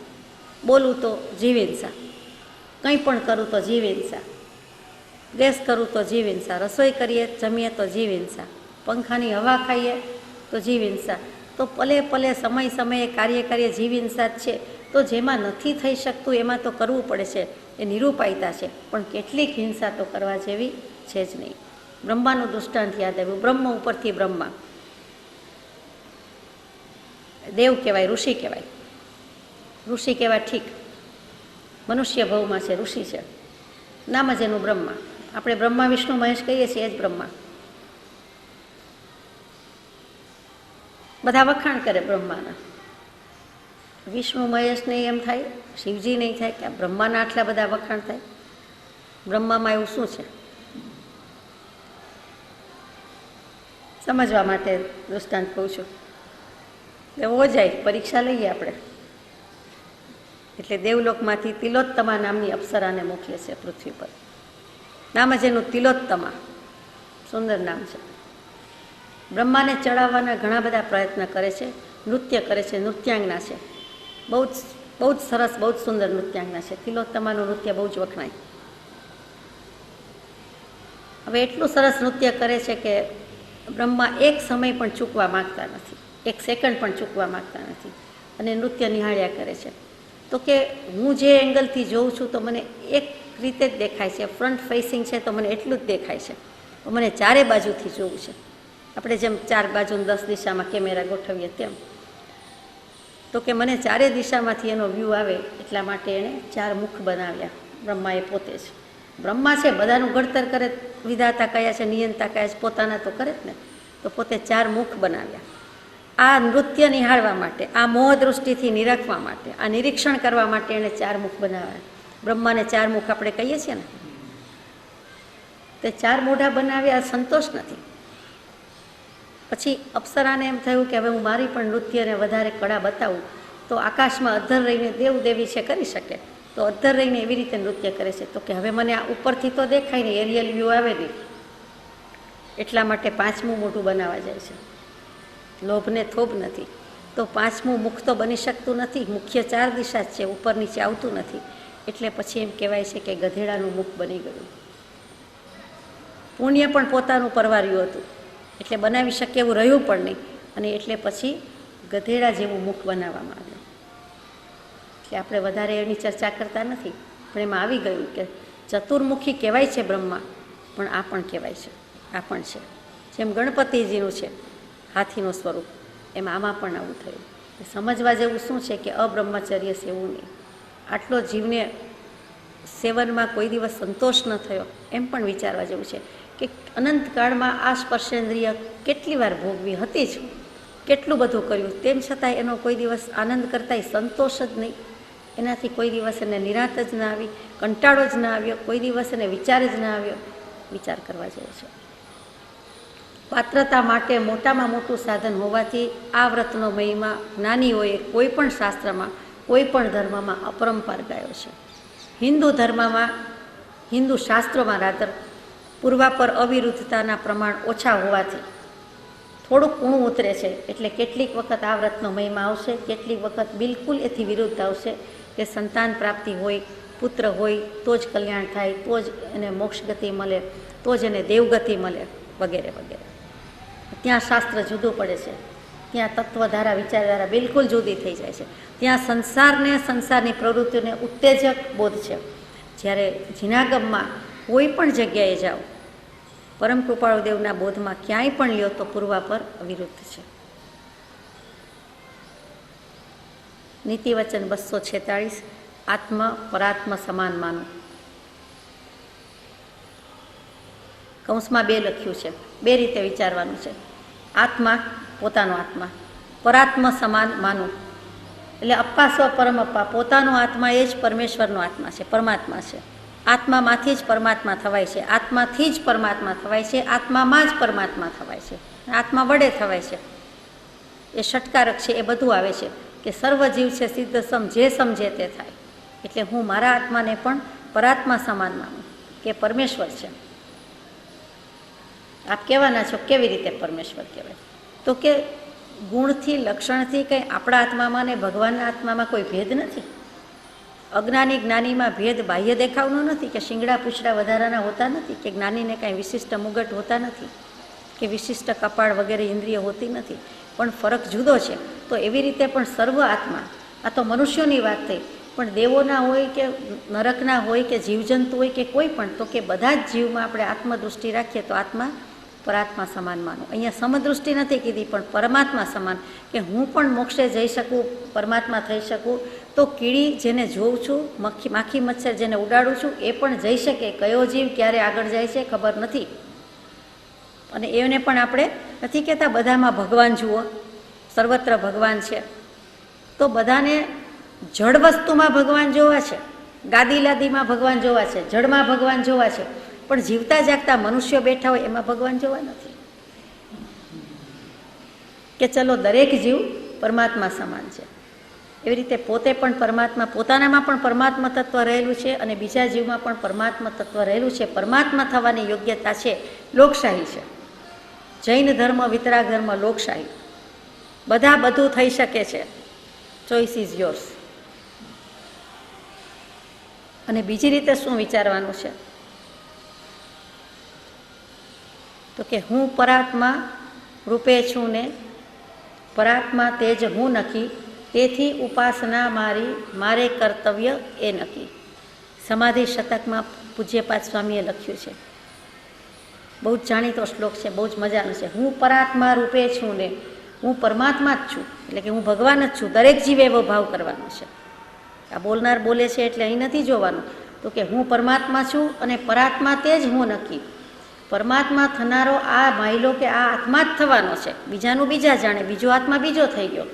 બોલું તો જીવ હિંસા, કંઈ પણ કરું તો જીવ હિંસા, ગેસ કરું તો જીવ હિંસા, રસોઈ કરીએ જમીએ તો જીવ હિંસા, પંખાની હવા ખાઈએ તો જીવ હિંસા, તો પલે પલે સમય સમયે કાર્ય કરીએ જીવ હિંસા જ છે. તો જેમાં નથી થઈ શકતું એમાં તો કરવું પડે છે, એ નિરૂપાયતા છે, પણ કેટલીક હિંસા તો કરવા જેવી છે જ નહીં. બ્રહ્માનું દૃષ્ટાંત યાદ આવ્યું. બ્રહ્મ ઉપરથી બ્રહ્મા, દેવ કહેવાય, ઋષિ કહેવાય. ઋષિ કહેવાય ઠીક, મનુષ્ય ભવમાં છે, ઋષિ છે, નામ જ એનું બ્રહ્મા. આપણે બ્રહ્મા વિષ્ણુ મહેશ કહીએ છીએ, એ જ બ્રહ્મા. બધા વખાણ કરે બ્રહ્માના. વિષ્ણુ મહેશ નહીં એમ થાય, શિવજી નહીં થાય કે બ્રહ્માના આટલા બધા વખાણ થાય. બ્રહ્મામાં એવું શું છે? સમજવા માટે દૃષ્ટાંત કહું છું. હો જાય, પરીક્ષા લઈએ આપણે. એટલે દેવલોકમાંથી તિલોત્તમા નામની અપ્સરાને મોકલે છે પૃથ્વી પર. નામ જ એનું તિલોત્તમા, સુંદર નામ છે. બ્રહ્માને ચડાવવાના ઘણા બધા પ્રયત્ન કરે છે, નૃત્ય કરે છે, નૃત્યાંગના છે, બહુ જ સરસ, બહુ જ સુંદર નૃત્યાંગના છે. તિલોત્તમાનું નૃત્ય બહુ જ વખણાય. હવે એટલું સરસ નૃત્ય કરે છે કે બ્રહ્મા એક સમય પણ ચૂકવા માગતા નથી, એક સેકન્ડ પણ ચૂકવા માગતા નથી, અને નૃત્ય નિહાળ્યા કરે છે. તો કે હું જે એંગલથી જોઉં છું તો મને એક રીતે જ દેખાય છે, ફ્રન્ટ ફેસિંગ છે તો મને એટલું જ દેખાય છે, મને ચારે બાજુથી જોવું છે. આપણે જેમ 4 બાજુ 10 દિશામાં કેમેરા ગોઠવીએ તેમ. તો કે મને 4 દિશામાંથી એનો વ્યૂ આવે એટલા માટે એણે 4 મુખ બનાવ્યા, બ્રહ્માએ પોતે જ. બ્રહ્મા છે, બધાનું ઘડતર કરે, વિધાતા કયા છે, નિયંતા કયા છે, પોતાના તો કરે જ ને. તો પોતે 4 મુખ બનાવ્યા આ નૃત્ય નિહાળવા માટે, આ મોહ દૃષ્ટિથી નિરખવા માટે, આ નિરીક્ષણ કરવા માટે એણે 4 મુખ બનાવ્યા. બ્રહ્માને 4 મુખ આપણે કહીએ છીએ ને, તે 4 મોઢા બનાવ્યા, સંતોષ નથી. પછી અપ્સરાને એમ થયું કે હવે હું મારી પણ નૃત્યને વધારે કળા બતાવું તો આકાશમાં અધ્ધર રહીને દેવ દેવી છે કરી શકે, તો અધ્ધર રહીને એવી રીતે નૃત્ય કરે છે. તો કે હવે મને આ ઉપરથી તો દેખાય નહીં, એરિયલ વ્યૂ આવે નહીં, એટલા માટે 5મું મોઢું બનાવવા જાય છે. લોભને થોભ નથી તો 5મું મુખ તો બની શકતું નથી. મુખ્ય 4 દિશા જ છે, ઉપર નીચે આવતું નથી. એટલે પછી એમ કહેવાય છે કે ગધેડાનું મુખ બની ગયું. પુણ્ય પણ પોતાનું પરવાર્યું હતું એટલે બનાવી શકે એવું રહ્યું પણ નહીં, અને એટલે પછી ગધેડા જેવું મુખ બનાવવામાં આવ્યું. એટલે આપણે વધારે એની ચર્ચા કરતા નથી, પણ એમાં આવી ગયું કે ચતુર્મુખી કહેવાય છે બ્રહ્મા, પણ આ પણ કહેવાય છે, આ પણ છે. જેમ ગણપતિજીનું છે હાથીનું સ્વરૂપ, એમ આમાં પણ આવું થયું. સમજવા જેવું શું છે કે અબ્રહ્મચર્ય સેવું નહીં. આટલો જીવને સેવનમાં કોઈ દિવસ સંતોષ ન થયો એમ પણ વિચારવા જેવું છે કે અનંતકાળમાં આ સ્પર્શેન્દ્રિય કેટલી વાર ભોગવી હતી જ, કેટલું બધું કર્યું, તેમ છતાંય એનો કોઈ દિવસ આનંદ કરતાંય સંતોષ જ નહીં. એનાથી કોઈ દિવસ એને નિરાંત જ ના આવી, કંટાળો જ ના આવ્યો, કોઈ દિવસ એને વિચાર જ ના આવ્યો. વિચાર કરવા જેવો છે. પાત્રતા માટે મોટામાં મોટું સાધન હોવાથી આ વ્રતનો મહિમા જ્ઞાનીઓએ કોઈ પણ શાસ્ત્રમાં, કોઈ પણ ધર્મમાં અપરંપાર ગાયો છે. હિન્દુ ધર્મમાં, હિન્દુ શાસ્ત્રોમાં રાતર પૂર્વાપર અવિરુદ્ધતાના પ્રમાણ ઓછા હોવાથી થોડુંક ઊણું ઉતરે છે. એટલે કેટલીક વખત આ વ્રતનો મહિમા આવશે, કેટલીક વખત બિલકુલ એથી વિરુદ્ધ આવશે કે સંતાન પ્રાપ્તિ હોય, પુત્ર હોય તો જ કલ્યાણ થાય, તો જ એને મોક્ષ ગતિ મળે, તો જ એને દેવગતિ મળે, વગેરે વગેરે. ત્યાં શાસ્ત્ર જુદું પડે છે, ત્યાં તત્વધારા, વિચારધારા બિલકુલ જુદી થઈ જાય છે. ત્યાં સંસારને, સંસારની પ્રવૃત્તિઓને ઉત્તેજક બોધ છે. જ્યારે જીનાગમમાં કોઈ પણ જગ્યાએ જાઓ, પરમ કૃપાળુ દેવના બોધમાં ક્યાંય પણ લ્યો તો પૂર્વાપર અવિરુદ્ધ છે. નીતિવચન 246 આત્મ પરાત્મ સમાન માનું. કૌંસમાં 2 લખ્યું છે, 2 રીતે વિચારવાનું છે. આત્મા પોતાનો આત્મા, પરાત્મ સમાન માનું એટલે અપ્પા સ્વ પરમ અપ્પા, પોતાનો આત્મા એ જ પરમેશ્વરનો આત્મા છે, પરમાત્મા છે. આત્મામાંથી જ પરમાત્મા થવાય છે, આત્માથી જ પરમાત્મા થવાય છે, આત્મામાં જ પરમાત્મા થવાય છે, આત્મા વડે થવાય છે. એ ષટકારક છે, એ બધું આવે છે કે સર્વ જીવ છે સિદ્ધ સમ, જે સમજે તે થાય. એટલે હું મારા આત્માને પણ પરાત્મા સમાન માનું કે પરમેશ્વર છે. આપ કહેવાના છો કેવી રીતે પરમેશ્વર કહેવાય? તો કે ગુણથી, લક્ષણથી કંઈ આપણા આત્મામાં ને ભગવાનના આત્મામાં કોઈ ભેદ નથી. અજ્ઞાની જ્ઞાનીમાં ભેદ બાહ્ય દેખાવનો નથી કે શિંગડા પૂંછડા વધારાના હોતા નથી, કે જ્ઞાનીને કાંઈ વિશિષ્ટ મુગટ હોતા નથી, કે વિશિષ્ટ કપાળ વગેરે ઇન્દ્રિય હોતી નથી, પણ ફરક જુદો છે. તો એવી રીતે પણ સર્વ આત્મા, આ તો મનુષ્યોની વાત થઈ, પણ દેવોના હોય કે નરકના હોય કે જીવજંતુ હોય કે કોઈ પણ, તો કે બધા જ જીવમાં આપણે આત્મદૃષ્ટિ રાખીએ તો આત્મા પરાત્મા સમાન માનું. અહીંયા સમદૃષ્ટિ નથી કીધી, પણ પરમાત્મા સમાન, કે હું પણ મોક્ષે જઈ શકું, પરમાત્મા થઈ શકું. તો કીડી જેને જોઉં છું, માખી મચ્છર જેને ઉડાડું છું, એ પણ જઈ શકે. કયો જીવ ક્યારે આગળ જાય છે ખબર નથી. અને એને પણ આપણે નથી કહેતા બધામાં ભગવાન જુઓ, સર્વત્ર ભગવાન છે. તો બધાને જળ વસ્તુમાં ભગવાન જોવા છે, ગાદી લાદીમાં ભગવાન જોવા છે, જળમાં ભગવાન જોવા છે, પણ જીવતા જાગતા મનુષ્યો બેઠા હોય એમાં ભગવાન જોવા નથી. કે ચલો દરેક જીવ પરમાત્મા સમાન છે, એવી રીતે પોતે પણ પરમાત્મા, પોતાનામાં પણ પરમાત્મા તત્વ રહેલું છે અને બીજા જીવમાં પણ પરમાત્મા તત્વ રહેલું છે. પરમાત્મા થવાની યોગ્યતા છે. લોકશાહી છે, જૈન ધર્મ, વિતરાગ ધર્મ, લોકશાહી, બધા બધું થઈ શકે છે. Choice is yours. અને બીજી રીતે શું વિચારવાનું છે? તો કે હું પરાત્મા રૂપે છું ને પરાત્મા તેજ હું નક્કી, તેથી ઉપાસના મારી, મારે કર્તવ્ય એ નક્કી. સમાધિ શતકમાં પૂજ્યપાદ સ્વામીએ લખ્યું છે બહુ જ જાણીતો શ્લોક છે, બહુ જ મજાનો છે. હું પરાત્મા રૂપે છું ને હું પરમાત્મા જ છું, એટલે કે હું ભગવાન જ છું. દરેક જીવે એવો ભાવ કરવાનો છે. આ બોલનાર બોલે છે એટલે અહીં નથી જોવાનું તો કે હું પરમાત્મા છું અને પરાત્મા તે જ હું નક્કી. પરમાત્મા થનારો આ માયલો કે આ આત્મા જ થવાનો છે. બીજાનું બીજા જાણે, બીજો આત્મા બીજો થઈ ગયો,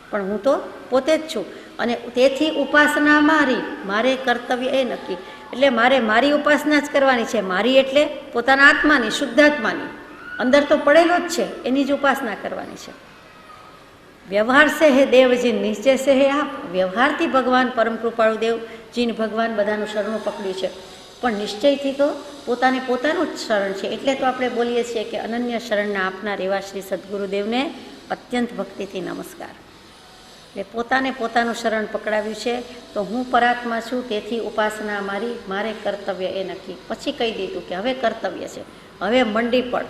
પણ હું તો પોતે જ છું. અને તેથી ઉપાસના મારી, મારે કર્તવ્ય એ નક્કી. એટલે મારે મારી ઉપાસના જ કરવાની છે. મારી એટલે પોતાના આત્માની, શુદ્ધાત્માની, અંદર તો પડેલો જ છે, એની જ ઉપાસના કરવાની છે. વ્યવહાર સે હે દેવજીન નિશ્ચય સે હે આપ. વ્યવહારથી ભગવાન પરમ કૃપાળુ દેવ જીન ભગવાન બધાનું શરણું પકડ્યું છે, પણ નિશ્ચયથી તો પોતાને પોતાનું જ શરણ છે. એટલે તો આપણે બોલીએ છીએ કે અનન્ય શરણના આપનાર એવા શ્રી સદગુરુદેવને અત્યંત ભક્તિથી નમસ્કાર. એટલે પોતાને પોતાનું શરણ પકડાવ્યું છે. તો હું પરાત્મા છું, તેથી ઉપાસના મારી, મારે કર્તવ્ય એ નક્કી. પછી કહી દીધું કે હવે કર્તવ્ય છે, હવે મંડી પડ,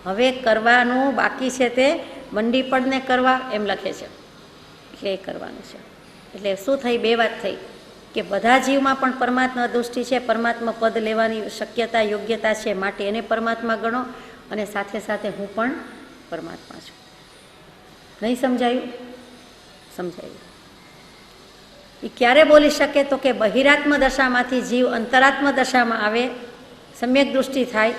હવે કરવાનું બાકી છે તે મંડી પડને કરવા, એમ લખે છે. એટલે એ કરવાનું છે. એટલે શું થઈ? બે વાત થઈ કે બધા જીવમાં પણ પરમાત્મા દૃષ્ટિ છે, પરમાત્મા પદ લેવાની શક્યતા યોગ્યતા છે, માટે એને પરમાત્મા ગણો, અને સાથે સાથે હું પણ પરમાત્મા છું. નહીં સમજાયું? સમજાયું. એ ક્યારે બોલી શકે? તો કે બહિરાત્મ દશામાંથી જીવ અંતરાત્મ દશામાં આવે, સમ્યક દૃષ્ટિ થાય,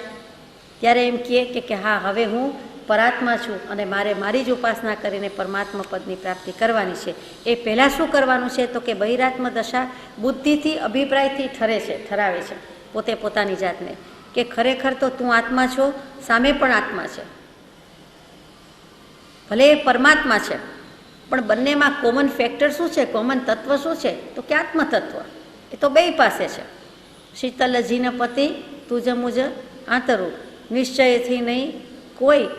ત્યારે એમ કહે કે હા, હવે હું પરાત્મા છું અને મારે મારી જ ઉપાસના કરીને પરમાત્મા પદની પ્રાપ્તિ કરવાની છે. એ પહેલાં શું કરવાનું છે? તો કે બહિરાત્મ દશા બુદ્ધિથી, અભિપ્રાયથી ઠરાવે છે પોતે પોતાની જાતને કે ખરેખર તો તું આત્મા છો, સામે પણ આત્મા છે, ભલે એ પરમાત્મા છે, પણ બંનેમાં કોમન ફેક્ટર શું છે? કોમન તત્વ શું છે? તો કે આત્મતત્વ. એ તો બે પાસે છે. શીતલ જીન પતિ તુજ મુજ આંતરું, નિશ્ચયથી નહીં કોઈ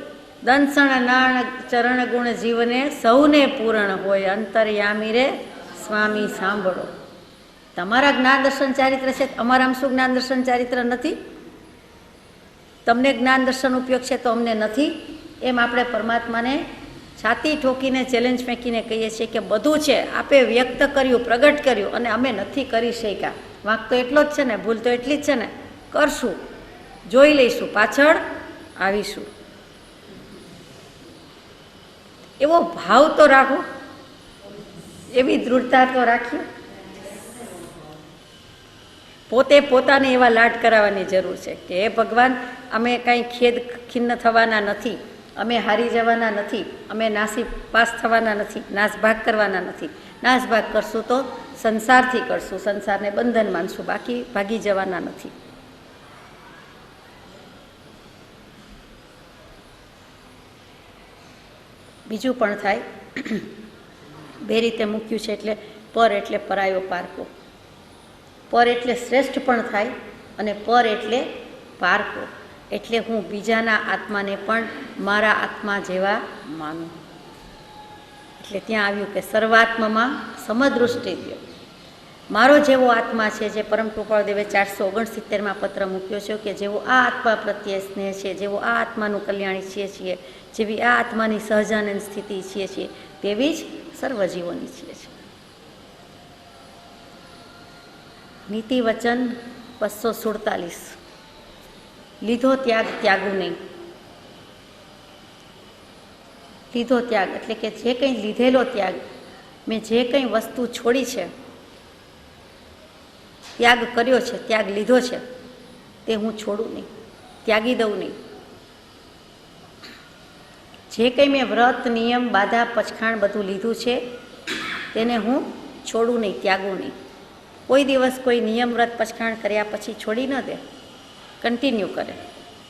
દંસણ નાણ ચરણ ગુણ જીવને સૌને પૂરણ હોય, અંતરયામી રે સ્વામી સાંભળો. તમારા જ્ઞાન દર્શન ચારિત્ર છે, અમારામાં શું જ્ઞાન દર્શન ચારિત્ર નથી? તમને જ્ઞાન દર્શન ઉપયોગ છે તો અમને નથી. એમ આપણે પરમાત્માને છાતી ઠોકીને, ચેલેન્જ ફેંકીને કહીએ છીએ કે બધું છે, આપે વ્યક્ત કર્યું, પ્રગટ કર્યું, અને અમે નથી કરી શક્યા. વાંક તો એટલો જ છે ને, ભૂલ તો એટલી જ છે ને. કરશું, જોઈ લઈશું, પાછળ આવીશું. એવો ભાવ તો રાખો, એવી દૃઢતા તો રાખીએ. પોતે પોતાને એવા લાડ કરાવવાની જરૂર છે કે હે ભગવાન, અમે કાંઈ ખેદ ખિન્ન થવાના નથી, અમે હારી જવાના નથી, અમે નાસી પાસ થવાના નથી, નાસભાગ કરવાના નથી. નાસભાગ કરશું તો સંસારથી કરશું, સંસારને બંધન માનશું, બાકી ભાગી જવાના નથી. બીજું પણ થાય, બે રીતે મૂક્યું છે. એટલે પર એટલે પરાયો પારકો. પર એટલે શ્રેષ્ઠ પણ થાય, અને પર એટલે પારકો, એટલે હું બીજાના આત્માને પણ મારા આત્મા જેવા માનું. એટલે ત્યાં આવ્યું કે સર્વાત્મામાં સમદૃષ્ટિ દ્યો. મારો જેવો આત્મા છે, જે પરમ કૃપાળુદેવે 469માં પત્ર મૂક્યો છે કે જેવો આ આત્મા પ્રત્યે સ્નેહ છે, જેવો આ આત્માનું કલ્યાણ ઈચ્છીએ છીએ, જેવી આ આત્માની સહજાનંદ સ્થિતિ ઈચ્છીએ છીએ, તેવી જ સર્વજીવોની ઈચ્છીએ છીએ. નીતિ વચન 247. લીધો ત્યાગ ત્યાગું નહીં. લીધો ત્યાગ એટલે કે જે કંઈ લીધેલો ત્યાગ, મેં જે કંઈ વસ્તુ છોડી છે, ત્યાગ કર્યો છે, ત્યાગ લીધો છે, તે હું છોડું નહીં, ત્યાગી દઉં નહીં. જે કંઈ મેં વ્રત, નિયમ, બાધા, પચખાણ બધું લીધું છે, તેને હું છોડું નહીં, ત્યાગું નહીં. કોઈ દિવસ કોઈ નિયમ, વ્રત, પચખાણ કર્યા પછી છોડી ન દે, કન્ટિન્યુ કરે.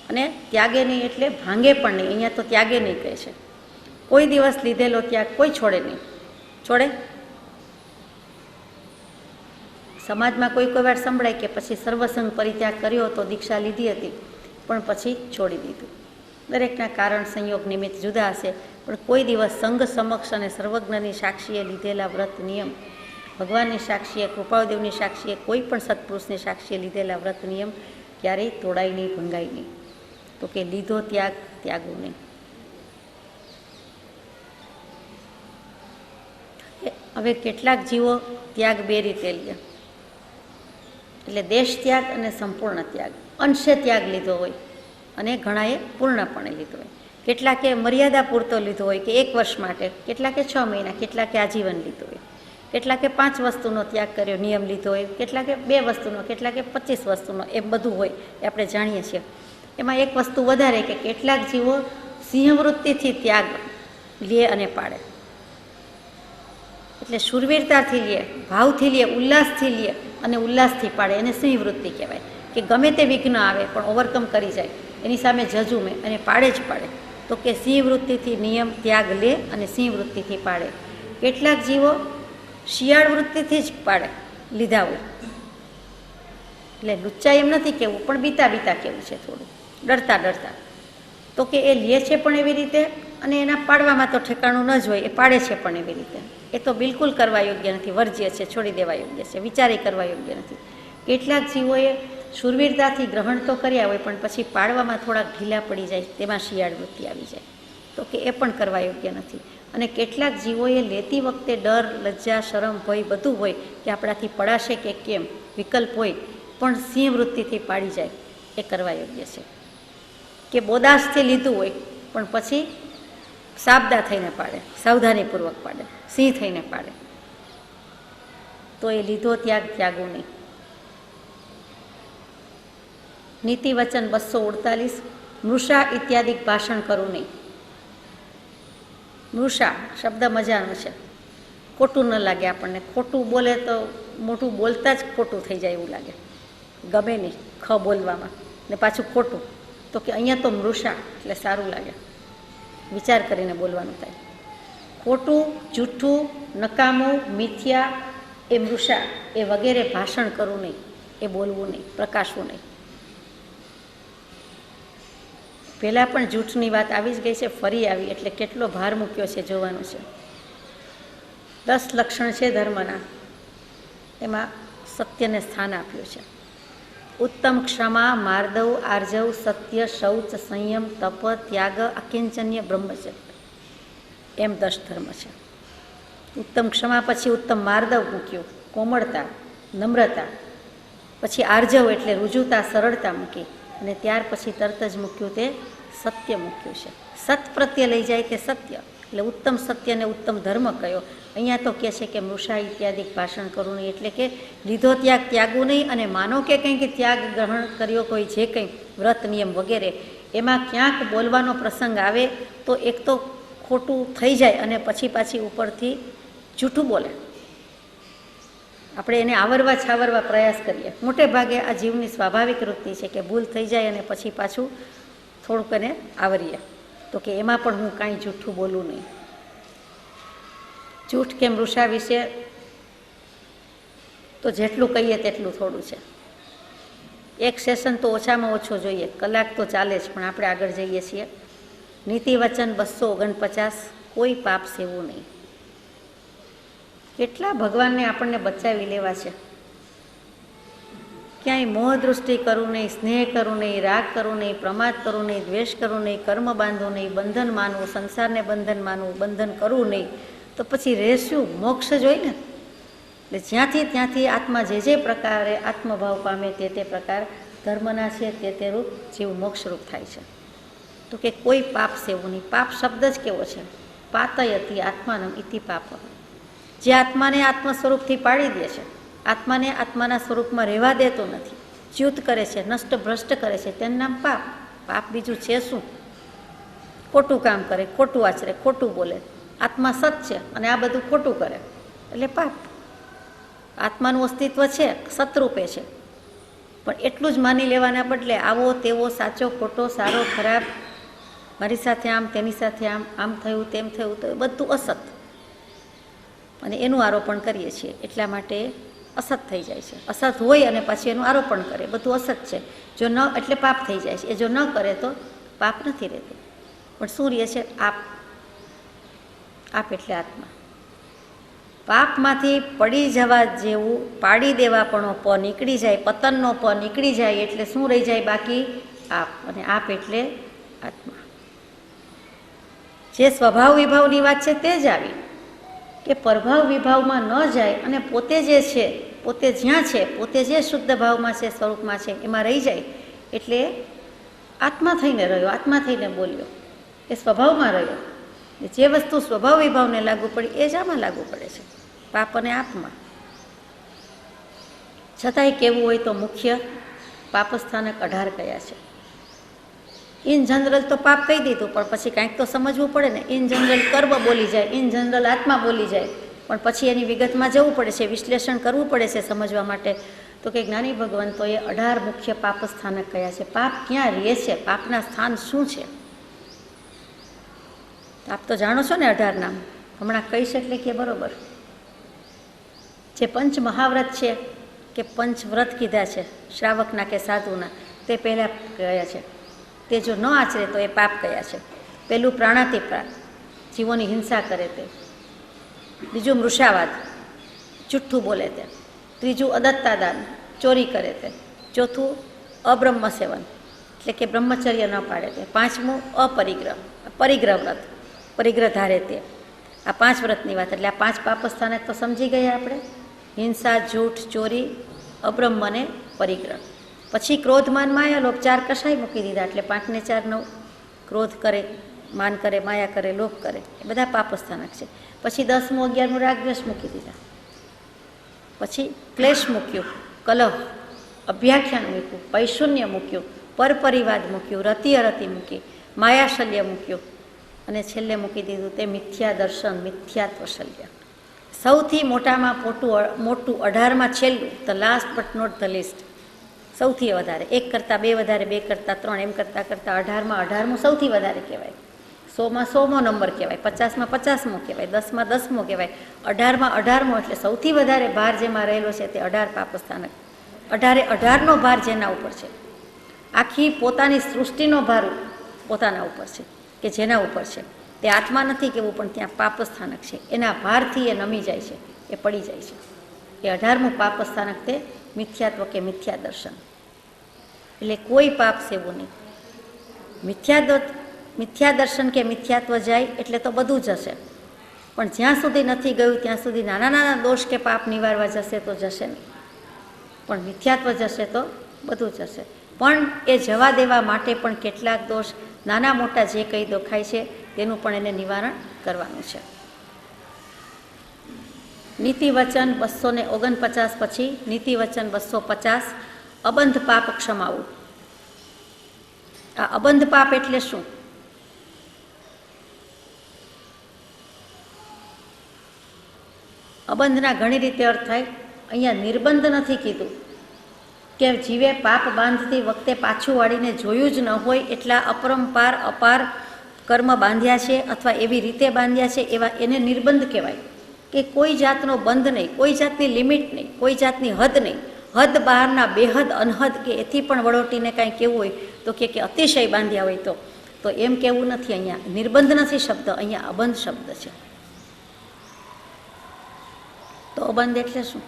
અને ત્યાગે નહીં એટલે ભાંગે પણ નહીં. અહીંયા તો ત્યાગે નહીં કહે છે. કોઈ દિવસ લીધેલો ત્યાગ કોઈ છોડે નહીં. છોડે? સમાજમાં કોઈ વાર સંભળાય કે પછી સર્વસંગ પરિત્યાગ કર્યો હતો, દીક્ષા લીધી હતી, પણ પછી છોડી દીધું. દરેકના કારણ, સંયોગ, નિમિત્ત જુદા હશે, પણ કોઈ દિવસ સંઘ સમક્ષ અને સર્વજ્ઞની સાક્ષીએ લીધેલા વ્રત, નિયમ, ભગવાનની સાક્ષીએ, કૃપાળુદેવની સાક્ષીએ, કોઈ પણ સત્પુરુષની સાક્ષીએ લીધેલા વ્રત, નિયમ ક્યારેય તોડાય નહીં, ભંગાય નહીં. તો કે લીધો ત્યાગ ત્યાગું નહીં. હવે કેટલાક જીવો ત્યાગ બે રીતે લે, એટલે દેશ ત્યાગ અને સંપૂર્ણ ત્યાગ. અંશે ત્યાગ લીધો હોય, અને ઘણાએ પૂર્ણપણે લીધો હોય. કેટલાકે મર્યાદા પૂરતો લીધો હોય કે 1 વર્ષ માટે, કેટલાકે 6 મહિના, કેટલાકે આજીવન લીધો હોય, કેટલાકે 5 વસ્તુનો ત્યાગ કર્યો નિયમ લીધો હોય, કેટલાકે 2 વસ્તુનો, કેટલાકે 25 વસ્તુનો, એ બધું હોય એ આપણે જાણીએ છીએ. એમાં એક વસ્તુ વધારે કે કેટલાક જીવો સિંહવૃત્તિથી ત્યાગ લે અને પાડે, એટલે શૂરવીરતાથી લે, ભાવથી લે, ઉલ્લાસથી લે અને ઉલ્લાસથી પાડે, એને સિંહવૃત્તિ કહેવાય. કે ગમે તે વિઘ્ન આવે પણ ઓવરકમ કરી જાય, એની સામે ઝઝુમે અને પાડે જ પાડે. તો કે સિંહવૃત્તિથી નિયમ ત્યાગ લે અને સિંહવૃત્તિથી પાડે. કેટલાક જીવો શિયાળ વૃત્તિથી જ પાડે લીધા હોય, એટલે લુચ્ચા એમ નથી કહેવું, પણ બીતા બીતા કહેવું છે, થોડું ડરતા ડરતા. તો કે એ લે છે પણ એવી રીતે, અને એના પાડવામાં તો ઠેકાણું ન જ હોય, એ પાડે છે પણ એવી રીતે. એ તો બિલકુલ કરવા યોગ્ય નથી, વર્જ્ય છે, છોડી દેવા યોગ્ય છે, વિચારે કરવા યોગ્ય નથી. કેટલાક જીવોએ શૂરવીરતાથી ગ્રહણ તો કર્યા હોય પણ પછી પાડવામાં થોડાક ઢીલા પડી જાય, તેમાં શિયાળ વૃત્તિ આવી જાય, તો કે એ પણ કરવા યોગ્ય નથી. અને કેટલાક જીવોએ લેતી વખતે ડર, લજ્જા, શરમ, ભય બધું હોય કે આપણાથી પડાશે કે કેમ, વિકલ્પ હોય, પણ સિંહવૃત્તિથી પાડી જાય, એ કરવા યોગ્ય છે. કે બોદાશથી લીધું હોય પણ પછી સાબદા થઈને પાડે, સાવધાનીપૂર્વક પાડે, સિંહ થઈને પાડે, તો એ લીધો ત્યાગ ત્યાગો નહીં. નીતિ વચન 248, મૃષા ઇત્યાદિક ભાષણ કરવું નહીં. મૃષા શબ્દ મજાનો છે, ખોટું ન લાગે આપણને, ખોટું બોલે તો મોટું બોલતા જ ખોટું થઈ જાય એવું લાગે, ગમે નહીં ખ બોલવામાં, ને પાછું ખોટું. તો કે અહીંયા તો મૃષા એટલે સારું લાગે, વિચાર કરીને બોલવાનું થાય. ખોટું, જૂઠું, નકામું, મિથ્યા, એ મૃષા, એ વગેરે ભાષણ કરવું નહીં, એ બોલવું નહીં, પ્રકાશવું નહીં. પહેલાં પણ જૂઠની વાત આવી જ ગઈ છે, ફરી આવી એટલે કેટલો ભાર મૂક્યો છે જોવાનું છે. 10 લક્ષણ છે ધર્મના, એમાં સત્યને સ્થાન આપ્યું છે. ઉત્તમ ક્ષમા, માર્દવ, આર્જવ, સત્ય, શૌચ, સંયમ, તપ, ત્યાગ, અકિંચન્ય, બ્રહ્મચર્ય, એમ 10 ધર્મ છે. ઉત્તમ ક્ષમા પછી ઉત્તમ માર્દવ મૂક્યું, કોમળતા, નમ્રતા, પછી આર્જવ એટલે રુજુતા, સરળતા મૂકી, અને ત્યાર પછી તરત જ મૂક્યું તે સત્ય મૂક્યું છે. સત પ્રત્યે લઈ જાય કે સત્ય, એટલે ઉત્તમ સત્યને ઉત્તમ ધર્મ કયો. અહીંયા તો કહે છે કે મૃષા ઇત્યાદિક ભાષણ કરવું નહીં, એટલે કે લીધો ત્યાગ ત્યાગવું નહીં. અને માનો કે કંઈક ત્યાગ ગ્રહણ કર્યો કોઈ જે કંઈ વ્રત નિયમ વગેરે, એમાં ક્યાંક બોલવાનો પ્રસંગ આવે તો એક તો ખોટું થઈ જાય અને પછી પાછી ઉપરથી જૂઠું બોલે. આપણે એને આવરવા છાવરવા પ્રયાસ કરીએ. મોટે ભાગે આ જીવની સ્વાભાવિક વૃત્તિ છે કે ભૂલ થઈ જાય અને પછી પાછું થોડુંક એને આવરીએ. તો કે એમાં પણ હું કાંઈ જૂઠું બોલું નહીં. જૂઠ કે મૃષા વિશે તો જેટલું કહીએ તેટલું થોડું છે. એક સેશન તો ઓછામાં ઓછો જોઈએ, કલાક તો ચાલે જ, પણ આપણે આગળ જઈએ છીએ. નીતિ વચન 249, કોઈ પાપ સેવું નહીં. કેટલા ભગવાનને આપણને બચાવી લેવા છે. ક્યાંય મોહ દૃષ્ટિ કરવું નહીં, સ્નેહ કરવું નહીં, રાગ કરવું નહીં, પ્રમાદ કરવું નહીં, દ્વેષ કરવું નહીં, કર્મ બાંધવું નહીં, બંધન માનવું, સંસારને બંધન માનવું, બંધન કરવું નહીં, તો પછી રહેશું મોક્ષ જ હોય ને. એટલે જ્યાંથી ત્યાંથી આત્મા જે પ્રકારે આત્મભાવ પામે તે પ્રકાર ધર્મના છે તે રૂપ જીવ મોક્ષરૂપ થાય છે. તો કે કોઈ પાપ સેવું નહીં. પાપ શબ્દ જ કેવો છે, પાતયતી આત્માનમ ઇતિ પાપ, જે આત્માને આત્મ સ્વરૂપથી પાડી દે છે, આત્માને આત્માના સ્વરૂપમાં રહેવા દેતો નથી, ચ્યુત કરે છે, નષ્ટ ભ્રષ્ટ કરે છે, તેનું નામ પાપ. પાપ બીજું છે શું? ખોટું કામ કરે, ખોટું આચરે, ખોટું બોલે. આત્મા સત છે અને આ બધું ખોટું કરે એટલે પાપ. આત્માનું અસ્તિત્વ છે, સતરૂપે છે, પણ એટલું જ માની લેવાના બદલે આવો તેવો, સાચો ખોટો, સારો ખરાબ, મારી સાથે આમ, તેની સાથે આમ, આમ થયું તેમ થયું, તો એ બધું અસત, અને એનું આરોપણ કરીએ છીએ. એટલા માટે અસત થઈ જાય છે. અસત હોય અને પછી એનું આરોપણ કરે, બધું અસત છે. જો ન એટલે પાપ થઈ જાય છે. એ જો ન કરે તો પાપ નથી રહેતું. પણ શું રહે છે? આપ. આપ એટલે આત્મા. પાપમાંથી પડી જવા જેવું, પાડી દેવા પણ પ નીકળી જાય, પતનનો પ નીકળી જાય, એટલે શું રહી જાય બાકી? આપ. અને આપ એટલે આત્મા. જે સ્વભાવ વિભાવની વાત છે તે જ આવી કે પરભાવ વિભાવમાં ન જાય અને પોતે જે છે, પોતે જ્યાં છે, પોતે જે શુદ્ધ ભાવમાં છે, સ્વરૂપમાં છે, એમાં રહી જાય, એટલે આત્મા થઈને રહ્યો, આત્મા થઈને બોલ્યો, એ સ્વભાવમાં રહ્યો. જે વસ્તુ સ્વભાવ વિભાવને લાગુ પડી એ જ આમાં લાગુ પડે છે, પાપ અને આપમાં. છતાંય કેવું હોય તો મુખ્ય પાપસ્થાનક 18 કયા છે. ઇન જનરલ તો પાપ કહી દીધું, પણ પછી કાંઈક તો સમજવું પડે ને. ઇન જનરલ કર્મ બોલી જાય, ઇન જનરલ આત્મા બોલી જાય, પણ પછી એની વિગતમાં જવું પડે છે, વિશ્લેષણ કરવું પડે છે સમજવા માટે. તો કે જ્ઞાની ભગવંતોએ 18 મુખ્ય પાપસ્થાનક કયા છે, પાપ ક્યાં રહે છે, પાપના સ્થાન શું છે. આપ તો જાણો છો ને 18 નામ, હમણાં કહીશ એટલે કે બરોબર. જે પંચ મહાવ્રત છે કે પંચવ્રત કીધા છે શ્રાવકના કે સાધુના, તે પહેલાં કયા છે, તે જો ન આચરે તો એ પાપ કયા છે. પહેલું પ્રાણાતિપાત, જીવોની હિંસા કરે તે. બીજું મૃષાવાદ, જુઠ્ઠું બોલે તે. ત્રીજું અદત્તાદાન, ચોરી કરે તે. ચોથું અબ્રહ્મ સેવન, એટલે કે બ્રહ્મચર્ય ન પાડે તે. પાંચમું અપરિગ્રહ, પરિગ્રહ વ્રત, પરિગ્રહ ધારે તે. આ 5 વ્રતની વાત, એટલે આ 5 પાપસ્થાનક તો સમજી ગયા આપણે. હિંસા, જૂઠ, ચોરી, અબ્રહ્મ અને પરિગ્રહ. પછી ક્રોધ, માન, માયા, લોભ 4 કશાય મૂકી દીધા, એટલે 5 ને 4 9. ક્રોધ કરે, માન કરે, માયા કરે, લોભ કરે, એ બધા પાપસ્થાનક છે. પછી 10મું 11મું રાગદ્વેષ મૂકી દીધા. પછી ક્લેશ મૂક્યું, કલહ, અભ્યાખ્યાન મૂક્યું, પૈશુન્ય મૂક્યું, પરપરિવાદ મૂક્યું, રતિ અરતિ મૂકી, માયાશલ્ય મૂક્યું, અને છેલ્લે મૂકી દીધું તે મિથ્યા દર્શન, મિથ્યાત્વશલ્ય. સૌથી મોટામાં મોટું 18માં છેલ્લું, the last but not the least, સૌથી વધારે. 1 કરતાં 2 વધારે, 2 કરતાં 3, એમ કરતાં 18માં 18મું સૌથી વધારે કહેવાય. 100માં 100મો નંબર કહેવાય, 50માં 50મો કહેવાય, 10માં 10મો કહેવાય, 18માં 18મો. એટલે સૌથી વધારે ભાર જેમાં રહેલો છે તે 18 પાપસ્થાનક. 18નો ભાર જેના ઉપર છે, આખી પોતાની સૃષ્ટિનો ભાર પોતાના ઉપર છે, કે જેના ઉપર છે તે આત્મા નથી કેવું, પણ ત્યાં પાપસ્થાનક છે. એના ભારથી એ નમી જાય છે, એ પડી જાય છે. એ 18મું પાપસ્થાનક તે મિથ્યાત્વ કે મિથ્યા દર્શન. એટલે કોઈ પાપ સેવું નહીં. મિથ્યા દર્શન કે મિથ્યાત્વ જાય એટલે તો બધું જશે, પણ જ્યાં સુધી નથી ગયું ત્યાં સુધી નાના નાના દોષ કે પાપ નિવારવા જશે તો જશે નહીં, પણ મિથ્યાત્વ જશે તો બધું જશે. પણ એ જવા દેવા માટે પણ કેટલાક દોષ નાના મોટા જે કંઈ દેખાય છે તેનું પણ એને નિવારણ કરવાનું છે. નીતિ વચન 249 પછી નીતિ વચન 250, અબંધ પાપ ક્ષમાવું. આ અબંધ પાપ એટલે શું? અબંધના ઘણી રીતે અર્થ થાય. અહીંયા નિર્બંધ નથી કીધું કે જીવે પાપ બાંધતી વખતે પાછું વાળીને જોયું જ ન હોય એટલા અપરંપાર અપાર કર્મ બાંધ્યા છે, અથવા એવી રીતે બાંધ્યા છે, એવા એને નિર્બંધ કહેવાય. કે કોઈ જાતનો બંધ નહીં, કોઈ જાતની લિમિટ નહીં, કોઈ જાતની હદ નહીં. હદ બહારના બેહદ અનહદ કે એથી પણ વડોટીને કાંઈ કહેવું હોય તો કે અતિશય બાંધ્યા હોય તો એમ કહેવું નથી. અહીંયા નિર્બંધ નથી શબ્દ, અહીંયા અબંધ શબ્દ છે. તો અબંધ એટલે શું?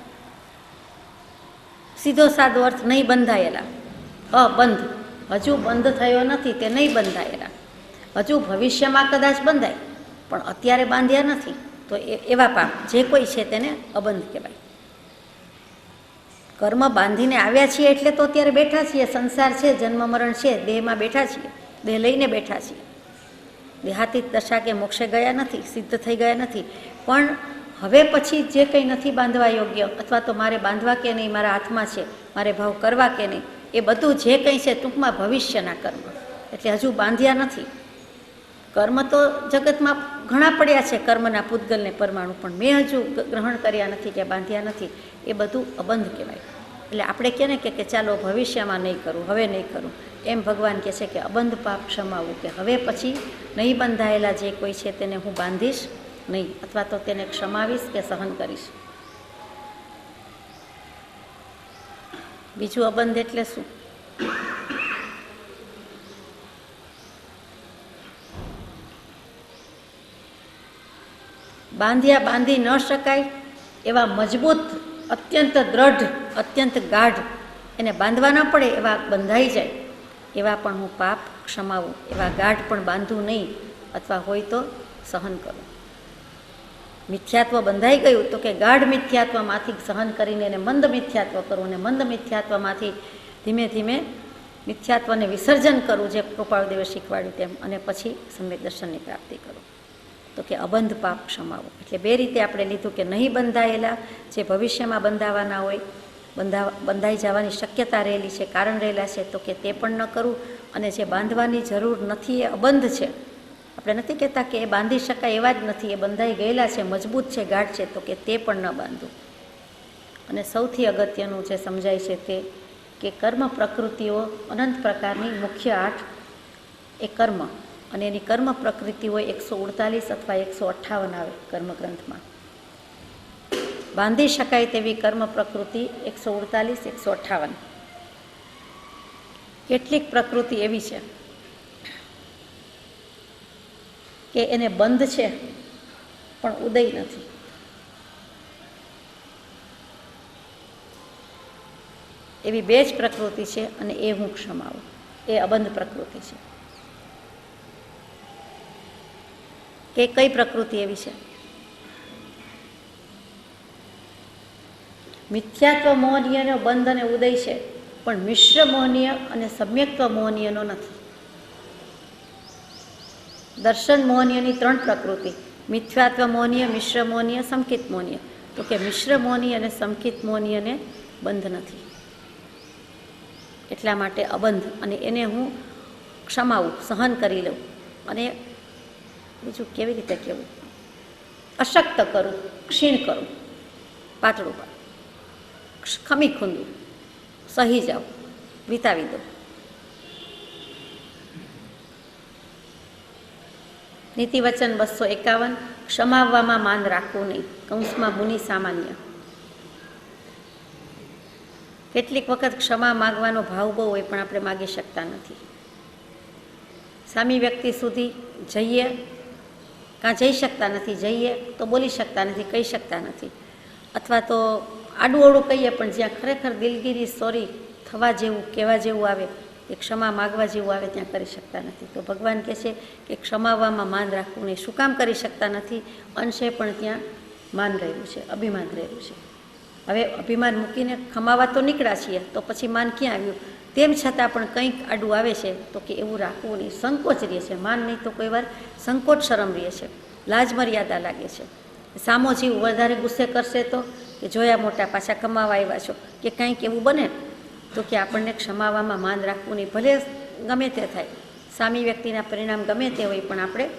સીધો સાદો અર્થ નહીં બંધાયેલા. અબંધ, હજુ બંધ થયો નથી તે નહીં બંધાયેલા. હજુ ભવિષ્યમાં કદાચ બંધાય પણ અત્યારે બાંધ્યા નથી, તો એવા પાપ જે કોઈ છે તેને અબંધ કહેવાય. કર્મ બાંધીને આવ્યા છીએ એટલે તો અત્યારે બેઠા છીએ, સંસાર છે, જન્મ મરણ છે, દેહમાં બેઠા છીએ, દેહ લઈને બેઠા છીએ. દેહાતીત દશા કે મોક્ષે ગયા નથી, સિદ્ધ થઈ ગયા નથી, પણ હવે પછી જે કંઈ નથી બાંધવા યોગ્ય, અથવા તો મારે બાંધવા કે નહીં, મારા હાથમાં છે, મારે ભાવ કરવા કે નહીં, એ બધું જે કંઈ છે ટૂંકમાં ભવિષ્યના કર્મ, એટલે હજુ બાંધ્યા નથી. કર્મ તો જગતમાં ઘણા પડ્યા છે, કર્મના પૂતગલને પરમાણુ, પણ મેં હજુ ગ્રહણ કર્યા નથી કે બાંધ્યા નથી, એ બધું અબંધ કહેવાય. એટલે આપણે કહે ને કે ચાલો ભવિષ્યમાં નહીં કરું, હવે નહીં કરું, એમ ભગવાન કહે છે કે અબંધ પાપ ક્ષમાવું, કે હવે પછી નહીં બંધાયેલા જે કોઈ છે તેને હું બાંધીશ નહીં, અથવા તો તેને ક્ષમાવીશ કે સહન કરીશ. બીજું અબંધ એટલે શું? બાંધ્યા બાંધી ન શકાય એવા મજબૂત, અત્યંત દ્રઢ, અત્યંત ગાઢ, એને બાંધવા ન પડે એવા બંધાઈ જાય એવા પણ હું પાપ ક્ષમાવું. એવા ગાઢ પણ બાંધવું નહીં, અથવા હોય તો સહન કરું. મિથ્યાત્વ બંધાઈ ગયું તો કે ગાઢ મિથ્યાત્વમાંથી સહન કરીને એને મંદ મિથ્યાત્વ કરવું, અને મંદ મિથ્યાત્વમાંથી ધીમે ધીમે મિથ્યાત્વને વિસર્જન કરવું, જે કૃપાળુદેવે શીખવાડ્યું તેમ, અને પછી સમ્યક દર્શનની પ્રાપ્તિ કરો. તો કે અબંધ પાપ ક્ષમાવો. એટલે બે રીતે આપણે લીધું કે નહીં બંધાયેલા, જે ભવિષ્યમાં બંધાવાના હોય, બંધાઈ જવાની શક્યતા રહેલી છે, કારણ રહેલા છે, તો કે તે પણ ન કરવું. અને જે બાંધવાની જરૂર નથી એ અબંધ છે, આપણે નથી કહેતા કે એ બાંધી શકાય એવા જ નથી, એ બંધાઈ ગયેલા છે, મજબૂત છે, ગાઢ છે, તો કે તે પણ ન બાંધવું. અને સૌથી અગત્યનું જે સમજાય છે તે કે કર્મ પ્રકૃતિઓ અનંત પ્રકારની, મુખ્ય 8 એ કર્મ, અને એની કર્મ પ્રકૃતિ હોય 148 અથવા 158 આવે કર્મગ્રંથમાં. બાંધી શકાય તેવી કર્મ પ્રકૃતિ 148, 158. કેટલીક પ્રકૃતિ એવી છે કે એને બંધ છે પણ ઉદય નથી. એવી 2 જ પ્રકૃતિ છે, અને એ હું ક્ષમાવું. એ અબંધ પ્રકૃતિ છે. કે કઈ પ્રકૃતિ એવી છે? મિથ્યાત્વ મોહનીયનો બંધ અને ઉદય છે, પણ મિશ્ર મોહનીય અને સમ્યક્ત્વ મોહનીયનો નથી. દર્શન મોહનીયની 3 પ્રકૃતિ: મિથ્યાત્વ મોહનીય, મિશ્ર મોહનીય, સંકિત મોહનીય. તો કે મિશ્ર મોહનીય અને સંકિત મોહનીયને બંધ નથી, એટલા માટે અબંધ, અને એને હું ક્ષમાવું, સહન કરી લઉં. અને બીજું કેવી રીતે કહેવું? અશક્ત કરું, ક્ષીણ કરું, પાતળું પાડું, ખમી ખૂંદું, સહી જાઉં, વિતાવી દઉં. નીતિવચન 251. ક્ષમાવવામાં માન રાખવું નહીં. કૌંસમાં મુનિ સામાન્ય. કેટલીક વખત ક્ષમા માગવાનો ભાવ બહુ હોય, પણ આપણે માગી શકતા નથી. સામી વ્યક્તિ સુધી જઈએ, કાં જઈ શકતા નથી, જઈએ તો બોલી શકતા નથી, કહી શકતા નથી, અથવા તો આડું અવળું કહીએ, પણ જ્યાં ખરેખર દિલગીરી, સોરી થવા જેવું, કહેવા જેવું આવે, એ ક્ષમા માગવા જેવું આવે, ત્યાં કરી શકતા નથી. તો ભગવાન કહે છે કે ક્ષમાવવામાં માન રાખવું નહીં. શું કામ કરી શકતા નથી? અંશે પણ ત્યાં માન રહેલું છે, અભિમાન રહેલું છે. હવે અભિમાન મૂકીને ખમાવા તો નીકળ્યા છીએ, તો પછી માન ક્યાં આવ્યું? તેમ છતાં પણ કંઈક આડું આવે છે, તો કે એવું રાખવું નહીં. સંકોચ રહે છે, માન નહીં તો કોઈ વાર સંકોચ, શરમ રહે છે, લાજ મર્યાદા લાગે છે. સામો જીવ વધારે ગુસ્સે કરશે તો કે જોયા મોટા પાછા કમાવા આવ્યા છો, કે કંઈક એવું બને, તો કે આપણને ક્ષમાવામાં માન રાખવું નહીં. ભલે ગમે તે થાય, સામી વ્યક્તિના પરિણામ ગમે તે હોય, પણ આપણે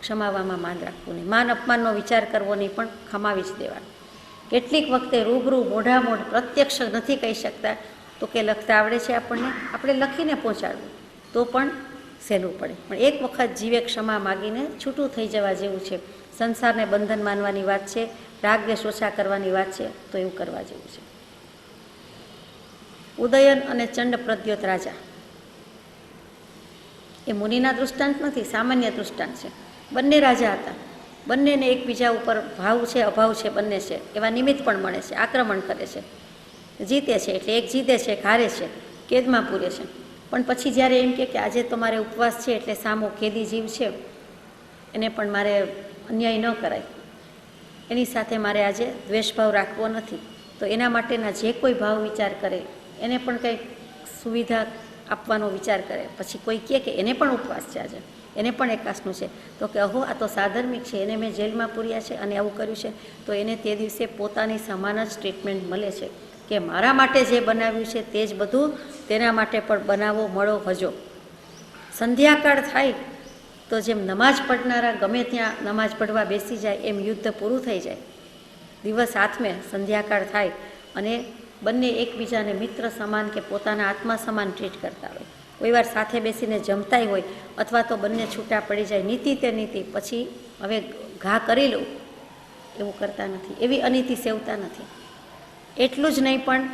ક્ષમાવવામાં માન રાખવું નહીં. માન અપમાનનો વિચાર કરવો નહીં, પણ ખમાવી જ દેવાનું. કેટલીક વખતે રૂબરૂ મોઢામોઢ પ્રત્યક્ષ નથી કહી શકતા, તો કે લખતા આવડે છે આપણને, આપણે લખીને પહોંચાડવું તો પણ સહેલું પડે. પણ એક વખત જીવે ક્ષમા માગીને છૂટું થઈ જવા જેવું છે. સંસારને બંધન માનવાની વાત છે, રાગદ્વેષ ઓછા કરવાની વાત છે, તો એવું કરવા જેવું છે. ઉદયન અને ચંડ પ્રદ્યોત રાજા એ મુનિના દૃષ્ટાંત નથી, સામાન્ય દૃષ્ટાંત છે. બંને રાજા હતા, બંનેને એકબીજા ઉપર ભાવ છે, અભાવ છે, બંને છે. એવા નિમિત્ત પણ મળે છે, આક્રમણ કરે છે, જીતે છે. એટલે એક જીતે છે, એક હારે છે, કેદમાં પૂરે છે. પણ પછી જ્યારે એમ કે આજે તો મારે ઉપવાસ છે, એટલે સામો કેદી જીવ છે, એને પણ મારે અન્યાય ન કરાય, એની સાથે મારે આજે દ્વેષભાવ રાખવો નથી, તો એના માટેના જે કોઈ ભાવ વિચાર કરે, એને પણ કંઈક સુવિધા આપવાનો વિચાર કરે. પછી કોઈ કહે કે એને પણ ઉપવાસ છે આજે, એને પણ એકાસનું છે, તો કે અહો આ તો સાધર્મિક છે, એને મેં જેલમાં પૂર્યા છે અને આવું કર્યું છે, તો એને તે દિવસે પોતાની સમાન જ ટ્રીટમેન્ટ મળે છે કે મારા માટે જે બનાવ્યું છે તે જ બધું તેના માટે પણ બનાવો, મળો, ભજો. સંધ્યાકાળ થાય તો જેમ નમાઝ પઢનારા ગમે ત્યાં નમાઝ પઢવા બેસી જાય, એમ યુદ્ધ પૂરું થઈ જાય. દિવસ આથમે સંધ્યાકાળ થાય અને બંને એકબીજાને મિત્ર સમાન કે પોતાના આત્મા સમાન ટ્રીટ કરતા હોય. કોઈ વાર સાથે બેસીને જમતાય હોય, અથવા તો બંને છૂટા પડી જાય, નીતિ તે નીતિ, પછી હવે ઘા કરી લઉં, એવું કરતા નથી. એવી અનીતિ સેવતા નથી. એટલું જ નહીં, પણ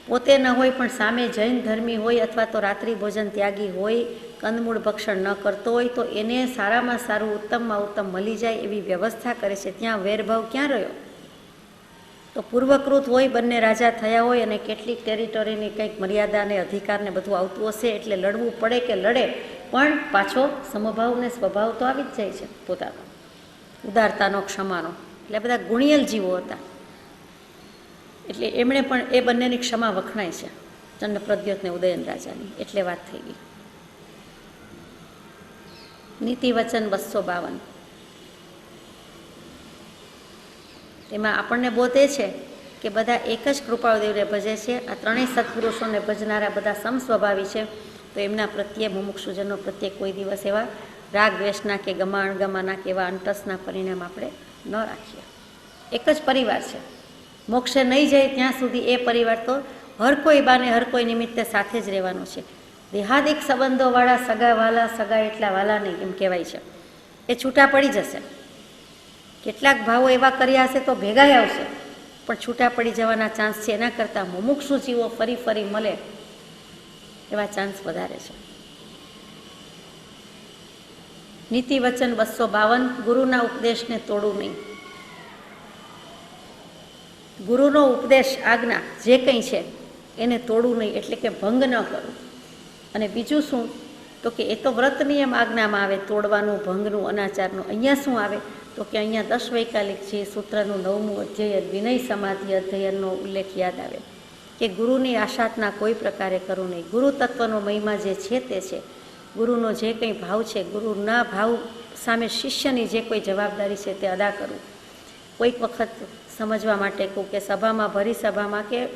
પોતે ન હોય પણ સામે જૈન ધર્મી હોય, અથવા તો રાત્રિ ભોજન ત્યાગી હોય, કંદમૂળ ભક્ષણ ન કરતો હોય, તો એને સારામાં સારું, ઉત્તમમાં ઉત્તમ મળી જાય એવી વ્યવસ્થા કરે છે. ત્યાં વેરભાવ ક્યાં રહ્યો? તો પૂર્વકૃત હોય, બંને રાજા થયા હોય, અને કેટલીક ટેરિટોરીની કંઈક મર્યાદા અને અધિકારને બધું આવતું હશે, એટલે લડવું પડે કે લડે, પણ પાછો સમભાવને સ્વભાવ તો આવી જ જાય છે પોતાનો, ઉદારતાનો, ક્ષમાનો. એટલે બધા ગુણિયલ જીવો હતા, એટલે એમણે પણ એ બંનેની ક્ષમા વખણાય છે. ચંડ પ્રદ્યોત ને ઉદયન રાજાની. એટલે વાત થઈ ગઈ. નીતિ વચન 252. તેમાં આપણને બોધ એ છે કે બધા એક જ કૃપાળુદેવને ભજે છે. આ ત્રણેય સત્પુરુષોને ભજનારા બધા સમસ્વભાવી છે. તો એમના પ્રત્યે મુમુક્ષુજનો પ્રત્યે કોઈ દિવસ એવા રાગ દ્વેષના કે ગમા અણગમાના કે એવા અંટસના પરિણામ આપણે ન રાખીએ. એક જ પરિવાર છે. મોક્ષે નહીં જાય ત્યાં સુધી એ પરિવાર તો હર કોઈ બાને હર કોઈ નિમિત્તે સાથે જ રહેવાનો છે. દેહાદિક સંબંધોવાળા સગા વાલા, સગા એટલા વાલા નહીં એમ કહેવાય છે. એ છૂટા પડી જશે. કેટલાક ભાવો એવા કર્યા હશે તો ભેગાય આવશે, પણ છૂટા પડી જવાના ચાન્સ છે. એના કરતાં મુમુક્ષુ જીવો ફરી ફરી મળે એવા ચાન્સ વધારે છે. નીતિ વચન 252. ગુરુના ઉપદેશને તોડવું નહીં. ગુરુનો ઉપદેશ, આજ્ઞા જે કંઈ છે એને તોડવું નહીં, એટલે કે ભંગ ન કરવું. અને બીજું શું, તો કે એ તો વ્રત નિયમ આજ્ઞામાં આવે, તોડવાનું, ભંગનું, અનાચારનું. અહીંયા શું આવે, તો કે અહીંયા 10 વૈકાલિક છે સૂત્રનું 9મું અધ્યયન વિનય સમાધિ અધ્યયનનો ઉલ્લેખ યાદ આવે કે ગુરુની આશાતના કોઈ પ્રકારે કરવું નહીં. ગુરુ તત્વનો મહિમા જે છે તે છે. ગુરુનો જે કંઈ ભાવ છે, ગુરુના ભાવ સામે શિષ્યની જે કોઈ જવાબદારી છે તે અદા કરવું. કોઈક વખત સમજવા માટે કહું કે સભામાં, ભરી સભામાં કે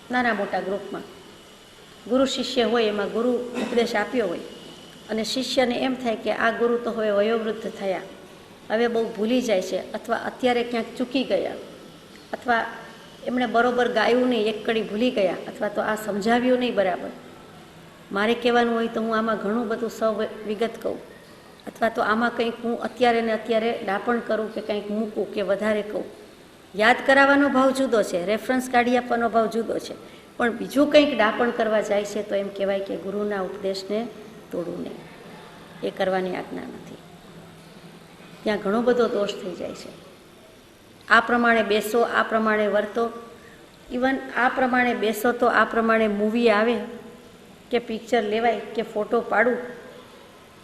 નાના મોટા ગ્રુપમાં ગુરુ શિષ્ય હોય, એમાં ગુરુ ઉપદેશ આપ્યો હોય અને શિષ્યને એમ થાય કે આ ગુરુ તો હવે વયોવૃદ્ધ થયા, હવે બહુ ભૂલી જાય છે, અથવા અત્યારે ક્યાંક ચૂકી ગયા, અથવા એમણે બરોબર ગાયું નહીં, એક કડી ભૂલી ગયા, અથવા તો આ સમજાવ્યું નહીં બરાબર. મારે કહેવાનું હોય તો હું આમાં ઘણું બધું સવિગત કહું, અથવા તો આમાં કંઈક હું અત્યારે ને અત્યારે ડાપણ કરું કે કંઈક મૂકું કે વધારે કહું. યાદ કરાવવાનો ભાવ જુદો છે, રેફરન્સ કાઢી આપવાનો ભાવ જુદો છે, પણ બીજું કંઈક ડાપણ કરવા જાય છે તો એમ કહેવાય કે ગુરુના ઉપદેશને તોડવું નહીં. એ કરવાની આજ્ઞા નથી. ત્યાં ઘણો બધો દોષ થઈ જાય છે. આ પ્રમાણે બેસો, આ પ્રમાણે વર્તો. ઇવન આ પ્રમાણે બેસો તો આ પ્રમાણે મૂવી આવે કે પિક્ચર લેવાય કે ફોટો પાડું,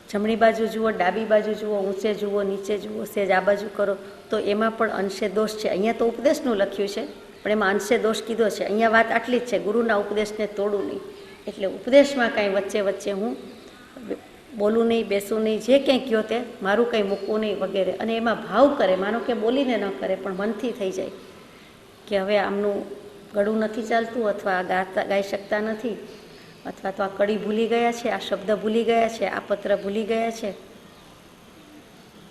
જમણી બાજુ જુઓ, ડાબી બાજુ જુઓ, ઊંચે જુઓ, નીચે જુઓ, સેજ આ બાજુ કરો, તો એમાં પણ અંશે દોષ છે. અહીંયા તો ઉપદેશનું લખ્યું છે, પણ એમાં અંશે દોષ કીધો છે. અહીંયા વાત આટલી જ છે, ગુરુના ઉપદેશને તોડવું નહીં. એટલે ઉપદેશમાં કાંઈ વચ્ચે વચ્ચે હું બોલું નહીં, બેસું નહીં, જે કંઈ કહો તે મારું કંઈ મૂકવું નહીં વગેરે. અને એમાં ભાવ કરે, માનો કે બોલીને ન કરે પણ મનથી થઈ જાય કે હવે આમનું ગળું નથી ચાલતું, અથવા ગાઈ શકતા નથી, અથવા તો આ કડી ભૂલી ગયા છે, આ શબ્દ ભૂલી ગયા છે, આ પત્ર ભૂલી ગયા છે,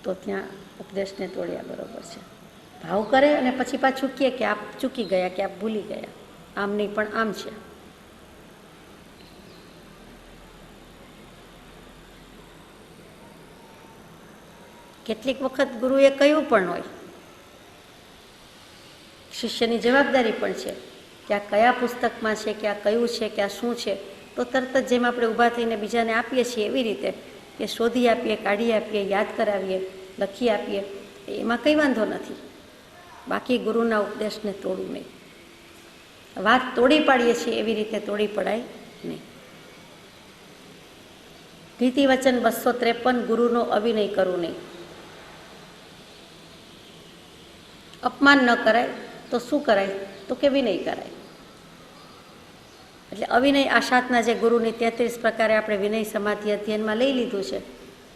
તો ત્યાં ઉપદેશને તોડ્યા બરોબર છે. ભાવ કરે અને પછી પાછું કહે કે આપ ચૂકી ગયા, કે આપ ભૂલી ગયા, આમ નહીં પણ આમ છે. કેટલીક વખત ગુરુએ કહ્યું પણ હોય, શિષ્યની જવાબદારી પણ છે કે આ કયા પુસ્તકમાં છે, કે આ કયું છે, કે આ શું છે, તો તરત જ જેમ આપણે ઊભા થઈને બીજાને આપીએ છીએ એવી રીતે કે શોધી આપીએ, કાઢી આપીએ, યાદ કરાવીએ, લખી આપીએ, એમાં કંઈ વાંધો નથી. બાકી ગુરુના ઉપદેશને તોડવું નહીં. વાત તોડી પાડીએ છીએ એવી રીતે તોડી પડાય નહીં. નીતિ વચન 253. ગુરુનો અવિનય કરવું નહીં. અપમાન ન કરાય તો શું કરાય, તો કે વિનય કરાય. એટલે અવિનય આશાતના જે ગુરુની 33 પ્રકારે આપણે વિનય સમાધિ અધ્યયનમાં લઈ લીધું છે,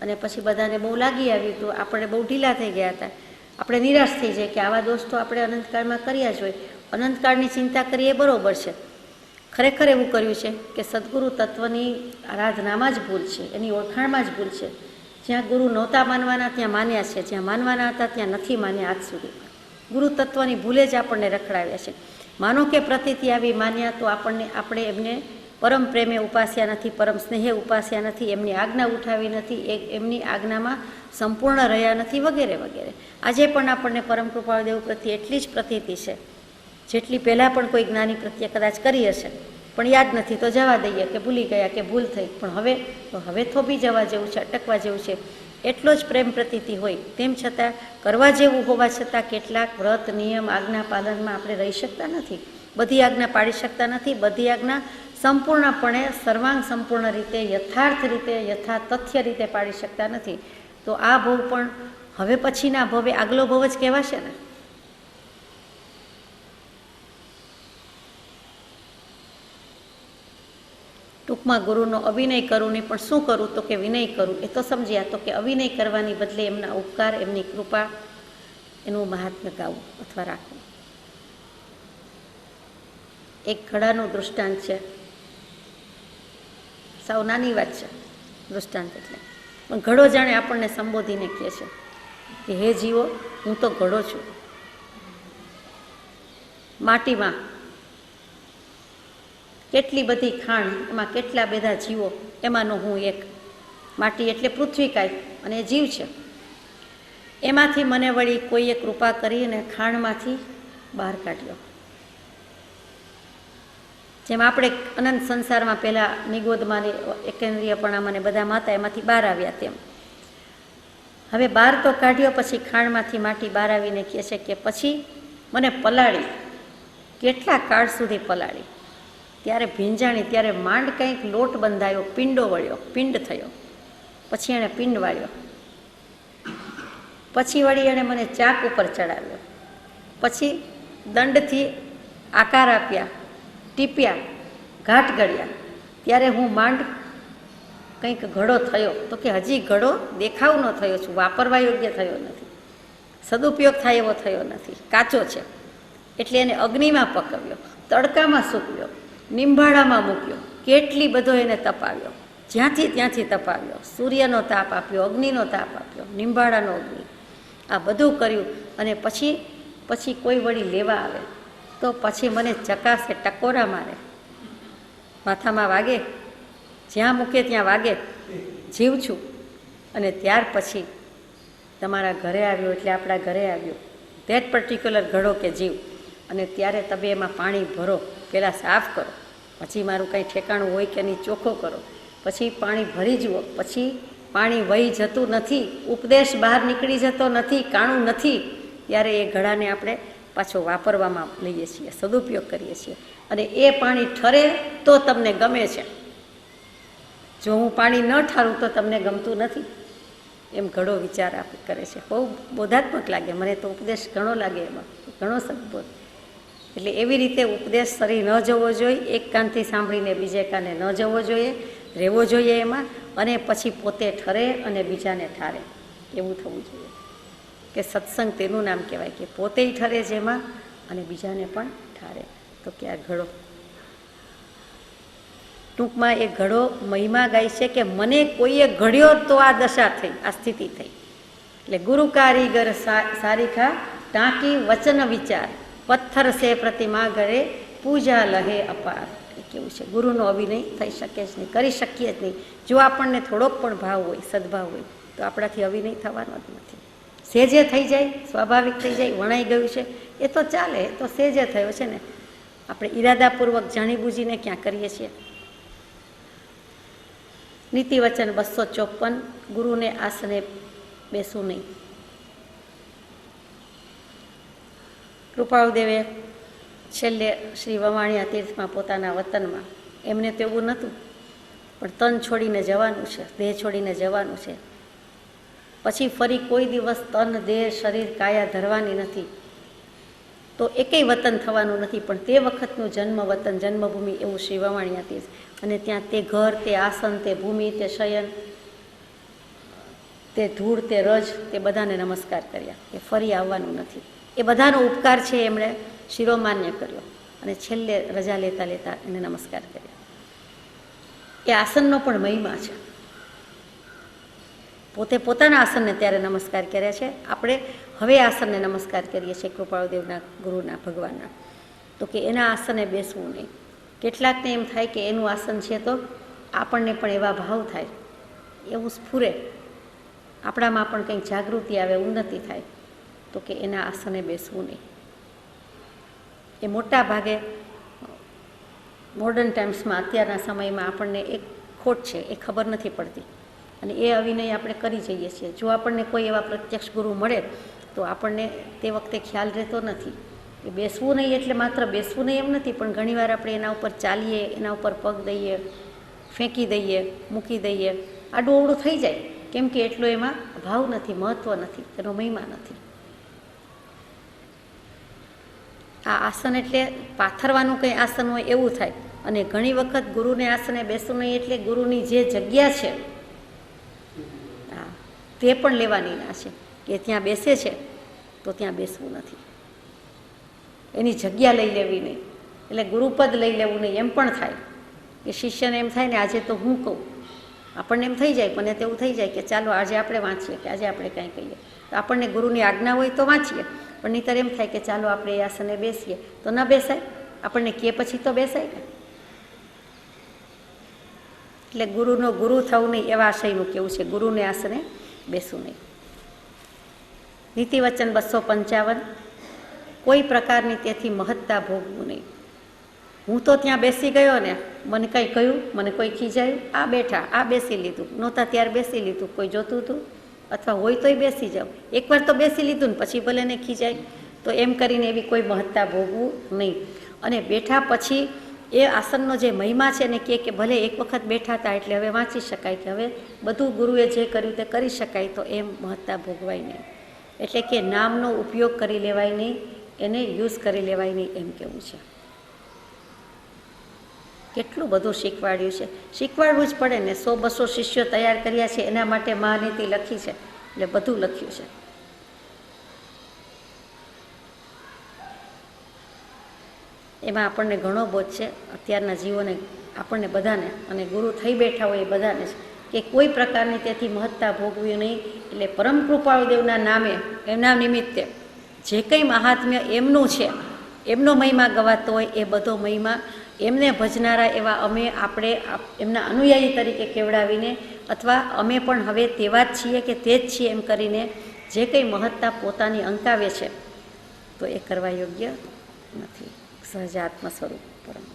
અને પછી બધાને બહુ લાગી આવ્યું હતું, આપણે બહુ ઢીલા થઈ ગયા હતા, આપણે નિરાશ થઈ જાય કે આવા દોષ તો આપણે અનંતકાળમાં કર્યા જ હોય. અનંતકાળની ચિંતા કરીએ એ બરાબર છે. ખરેખર એવું કર્યું છે કે સદગુરુ તત્વની આરાધનામાં જ ભૂલ છે, એની ઓળખાણમાં જ ભૂલ છે. જ્યાં ગુરુ નહોતા માનવાના ત્યાં માન્યા છે, જ્યાં માનવાના હતા ત્યાં નથી માન્યા આજ સુધી. ગુરુ તત્વની ભૂલે જ આપણને રખડાવ્યા છે. માનો કે પ્રતિથી આવી માન્યા તો આપણે એમને પરમ પ્રેમે ઉપાસ્યા નથી, પરમ સ્નેહે ઉપાસ્યા નથી, એમની આજ્ઞા ઉઠાવી નથી, એમની આજ્ઞામાં સંપૂર્ણ રહ્યા નથી, વગેરે વગેરે. આજે પણ આપણને પરમ કૃપાળુદેવ પ્રત્યે એટલી જ પ્રતીતિ છે જેટલી પહેલાં પણ કોઈ જ્ઞાની પ્રત્યે કદાચ કરી હશે, પણ યાદ નથી તો જવા દઈએ કે ભૂલી ગયા કે ભૂલ થઈ. પણ હવે થોભી જવા જેવું છે, અટકવા જેવું છે, એટલો જ પ્રેમ પ્રતીતિ હોય. તેમ છતાં કરવા જેવું હોવા છતાં કેટલાક વ્રત નિયમ આજ્ઞા પાલનમાં આપણે રહી શકતા નથી, બધી આજ્ઞા પાડી શકતા નથી, બધી આજ્ઞા સંપૂર્ણપણે સર્વાંગ સંપૂર્ણ રીતે, યથાર્થ રીતે, તથ્ય રીતે પાડી શકતા નથી. તો આ ભવ પણ હવે પછીના ભવે આગલો ભવ જ કહેવાશે ને. ટૂંકમાં ગુરુનો અભિનય કરું નહીં પણ શું કરું તો કે વિનય કરું. એ તો સમજ્યા, તો કે અભિનય કરવાની બદલે એમના ઉપકાર, એમની કૃપા, એનું મહાત્મ્ય ગાવું અથવા રાખવું. એક ઘડાનું દૃષ્ટાંત છે, સાવ નાની વાત છે દૃષ્ટાંત એટલે, પણ ઘડો જાણે આપણને સંબોધીને કહે છે કે હે જીવો, હું તો ઘડો છું. માટીમાં કેટલી બધી ખાણ, એમાં કેટલા બધા જીવો, એમાંનો હું એક. માટી એટલે પૃથ્વીકાય અને જીવ છે. એમાંથી મને વળી કોઈએ કૃપા કરીને ખાણમાંથી બહાર કાઢ્યો. જેમ આપણે અનંત સંસારમાં પહેલાં નિગોદમાં એકેન્દ્રિયપણામાં ને બધામાં હતા, એમાંથી બહાર આવ્યા, તેમ હવે બહાર તો કાઢ્યો. પછી ખાણમાંથી માટી બહાર આવીને કહે છે કે પછી મને પલાળી, કેટલા કાળ સુધી પલાળી. ત્યારે ભીંજાણી, ત્યારે માંડ કંઈક લોટ બંધાયો, પિંડો વળ્યો, પિંડ થયો. પછી એણે પિંડ વાળ્યો. પછી વળી એણે મને ચાક ઉપર ચડાવ્યો. પછી દંડથી આકાર આપ્યા, ટીપ્યા, ઘાટ ગળ્યા. ત્યારે હું માંડ કંઈક ઘડો થયો. તો કે હજી ઘડો દેખાવનો થયો છું, વાપરવા યોગ્ય થયો નથી, સદુપયોગ થાય એવો થયો નથી, કાચો છે. એટલે એને અગ્નિમાં પકવ્યો, તડકામાં સૂકવ્યો, નિંભાળામાં મૂક્યો, કેટલી બધો એને તપાવ્યો, જ્યાંથી ત્યાંથી તપાવ્યો, સૂર્યનો તાપ આપ્યો, અગ્નિનો તાપ આપ્યો, નિંભાળાનો અગ્નિ, આ બધું કર્યું. અને પછી કોઈ વળી લેવા આવે તો પછી મને ચકાસે, ટકોરા મારે, માથામાં વાગે, જ્યાં મૂકે ત્યાં વાગે, જીવ છું. અને ત્યાર પછી તમારા ઘરે આવ્યો, એટલે આપણા ઘરે આવ્યો ધેટ પર્ટિક્યુલર ઘડો કે જીવ. અને ત્યારે તમે એમાં પાણી ભરો, પહેલાં સાફ કરો, પછી મારું કંઈ ઠેકાણું હોય કે નહીં ચોખ્ખો કરો, પછી પાણી ભરી જુઓ. પછી પાણી વહી જતું નથી, ઉપદેશ બહાર નીકળી જતો નથી, કાણું નથી, ત્યારે એ ઘડાને આપણે પાછો વાપરવામાં લઈએ છીએ, સદુપયોગ કરીએ છીએ. અને એ પાણી ઠરે તો તમને ગમે છે. જો હું પાણી ન ઠારું તો તમને ગમતું નથી. એમ ઘણો વિચાર કરે છે. બહુ બોધાત્મક લાગે મને તો, ઉપદેશ ઘણો લાગે એમાં, ઘણો સદબોધ. એટલે એવી રીતે ઉપદેશ સરી ન જવો જોઈએ, એક કાનથી સાંભળીને બીજે કાને ન જવો જોઈએ, રહેવો જોઈએ એમાં. અને પછી પોતે ઠરે અને બીજાને ઠારે, એવું થવું જોઈએ. કે સત્સંગ તેનું નામ કહેવાય, કે પોતેય ઠરે જેમાં અને બીજાને પણ ઠારે. તો કે આ ઘડો, ટૂંકમાં એ ઘડો મહિમા ગાય છે કે મને કોઈએ ઘડ્યો તો આ દશા થઈ, આ સ્થિતિ થઈ. એટલે ગુરુ કારીગર સારીખા ટાંકી વચન વિચાર, પથ્થર સે પ્રતિમા ઘરે પૂજા લહે અપાર. એ કેવું છે, ગુરુનો અભિનય થઈ શકે જ નહીં, કરી શકીએ જ નહીં. જો આપણને થોડોક પણ ભાવ હોય, સદભાવ હોય, તો આપણાથી અભિનય થવાનો જ નથી. સેજે થઈ જાય, સ્વાભાવિક થઈ જાય, વણાઈ ગયું છે એ તો ચાલે, એ તો સેજે થયો છે ને. આપણે ઈરાદાપૂર્વક જાણીબૂજીને ક્યાં કરીએ છીએ. નીતિવચન 254, ગુરુને આસને બેસવું નહીં. કૃપાળુદેવે છેલ્લે શ્રી વવાણિયા તીર્થમાં, પોતાના વતનમાં, એમને તો એવું નહોતું, પણ તન છોડીને જવાનું છે, દેહ છોડીને જવાનું છે. પછી ફરી કોઈ દિવસ તન, દેહ, શરીર, કાયા ધરવાની નથી, તો એકેય વતન થવાનું નથી. પણ તે વખતનું જન્મ વતન, જન્મભૂમિ એવું શ્રી વવાણિયા તીર્થ. અને ત્યાં તે ઘર, તે આસન, તે ભૂમિ, તે શયન, તે ધૂળ, તે રજ, તે બધાને નમસ્કાર કર્યા. એ ફરી આવવાનું નથી. એ બધાનો ઉપકાર છે, એમણે શિરોમાન્ય કર્યો. અને છેલ્લે રજા લેતા લેતા એને નમસ્કાર કર્યા. એ આસનનો પણ મહિમા છે. પોતે પોતાના આસનને ત્યારે નમસ્કાર કર્યા છે. આપણે હવે આસનને નમસ્કાર કરીએ છીએ, કૃપાળુદેવના, ગુરુના, ભગવાનના. તો કે એના આસને બેસવું નહીં. કેટલાકને એમ થાય કે એનું આસન છે તો આપણને પણ એવા ભાવ થાય, એવું સ્ફુરે, આપણામાં પણ કંઈક જાગૃતિ આવે, ઉન્નતિ થાય, તો કે એના આસને બેસવું નહીં. એ મોટા ભાગે મોડર્ન ટાઈમ્સમાં, અત્યારના સમયમાં આપણને એક ખોટ છે, એ ખબર નથી પડતી. અને એ અવિનય આપણે કરી જઈએ છીએ. જો આપણને કોઈ એવા પ્રત્યક્ષ ગુરુ મળે તો આપણને તે વખતે ખ્યાલ રહેતો નથી. એ બેસવું નહીં એટલે માત્ર બેસવું નહીં એમ નથી, પણ ઘણીવાર આપણે એના ઉપર ચાલીએ, એના ઉપર પગ દઈએ, ફેંકી દઈએ, મૂકી દઈએ, આડું અવળું થઈ જાય. કેમ કે એટલો એમાં ભાવ નથી, મહત્ત્વ નથી, તેનો મહિમા નથી. આ આસન એટલે પાથરવાનું કંઈ આસન હોય એવું થાય, અને ઘણી વખત ગુરુને આસને બેસવું નહીં એટલે ગુરુની જે જગ્યા છે તે પણ લેવાની ના છે કે ત્યાં બેસે છે તો ત્યાં બેસવું નથી, એની જગ્યા લઈ લેવી નહીં. એટલે ગુરુપદ લઈ લેવું નહીં. એમ પણ થાય કે શિષ્યને એમ થાય ને આજે તો હું કહું, આપણને એમ થઈ જાય, મને તેવું થઈ જાય કે ચાલો આજે આપણે વાંચીએ, કે આજે આપણે કાંઈ કહીએ, તો આપણને ગુરુની આજ્ઞા હોય તો વાંચીએ, પણ નહીંતર એમ થાય કે ચાલો આપણે એ આસને બેસીએ, તો ન બેસાય. આપણને કે પછી તો બેસાય ને. એટલે ગુરુનો ગુરુ થવું નહીં એવા આશયનું કેવું છે, ગુરુને આસને બેસવું નહીં. નીતિવચન 255, કોઈ પ્રકારની તેથી મહત્તા ભોગવું નહીં. હું તો ત્યાં બેસી ગયો ને, મને કંઈ કહ્યું, મને કોઈ ખીજાયું, આ બેઠા, આ બેસી લીધું, નહોતા ત્યારે બેસી લીધું, કોઈ જોતું હતું અથવા હોય તોય બેસી જાઓ, એકવાર તો બેસી લીધું ને પછી ભલે ને ખીજાય, તો એમ કરીને એવી કોઈ મહત્તા ભોગવું નહીં. અને બેઠા પછી એ આસનનો જે મહિમા છે ને કે ભલે એક વખત બેઠા હતા એટલે હવે વાંચી શકાય, કે હવે બધું ગુરુએ જે કર્યું તે કરી શકાય, તો એમ મહત્તા ભોગવાય નહીં. એટલે કે નામનો ઉપયોગ કરી લેવાય નહીં, એને યુઝ કરી લેવાય નહીં, એમ કેવું છે. કેટલું બધું શીખવાડ્યું છે, શીખવાડવું જ પડે ને. 100-200 શિષ્યો તૈયાર કર્યા છે, એના માટે મહાનીતિ લખી છે, એટલે બધું લખ્યું છે. એમાં આપણને ઘણો બોધ છે અત્યારના જીવોને, આપણને બધાને, અને ગુરુ થઈ બેઠા હોય એ બધાને જ, કે કોઈ પ્રકારની તેથી મહત્તા ભોગવી નહીં. એટલે પરમ કૃપાળુદેવના નામે, એમના નિમિત્તે જે કંઈ મહાત્મ્ય એમનું છે, એમનો મહિમા ગવાતો હોય, એ બધો મહિમા એમને ભજનારા એવા આપણે એમના અનુયાયી તરીકે કેવડાવીને, અથવા અમે પણ હવે તેવા જ છીએ કે તે જ છીએ એમ કરીને જે કંઈ મહત્તા પોતાની અંકાવે છે, તો એ કરવા યોગ્ય નથી. સહજાત્મ સ્વરૂપ પરમ.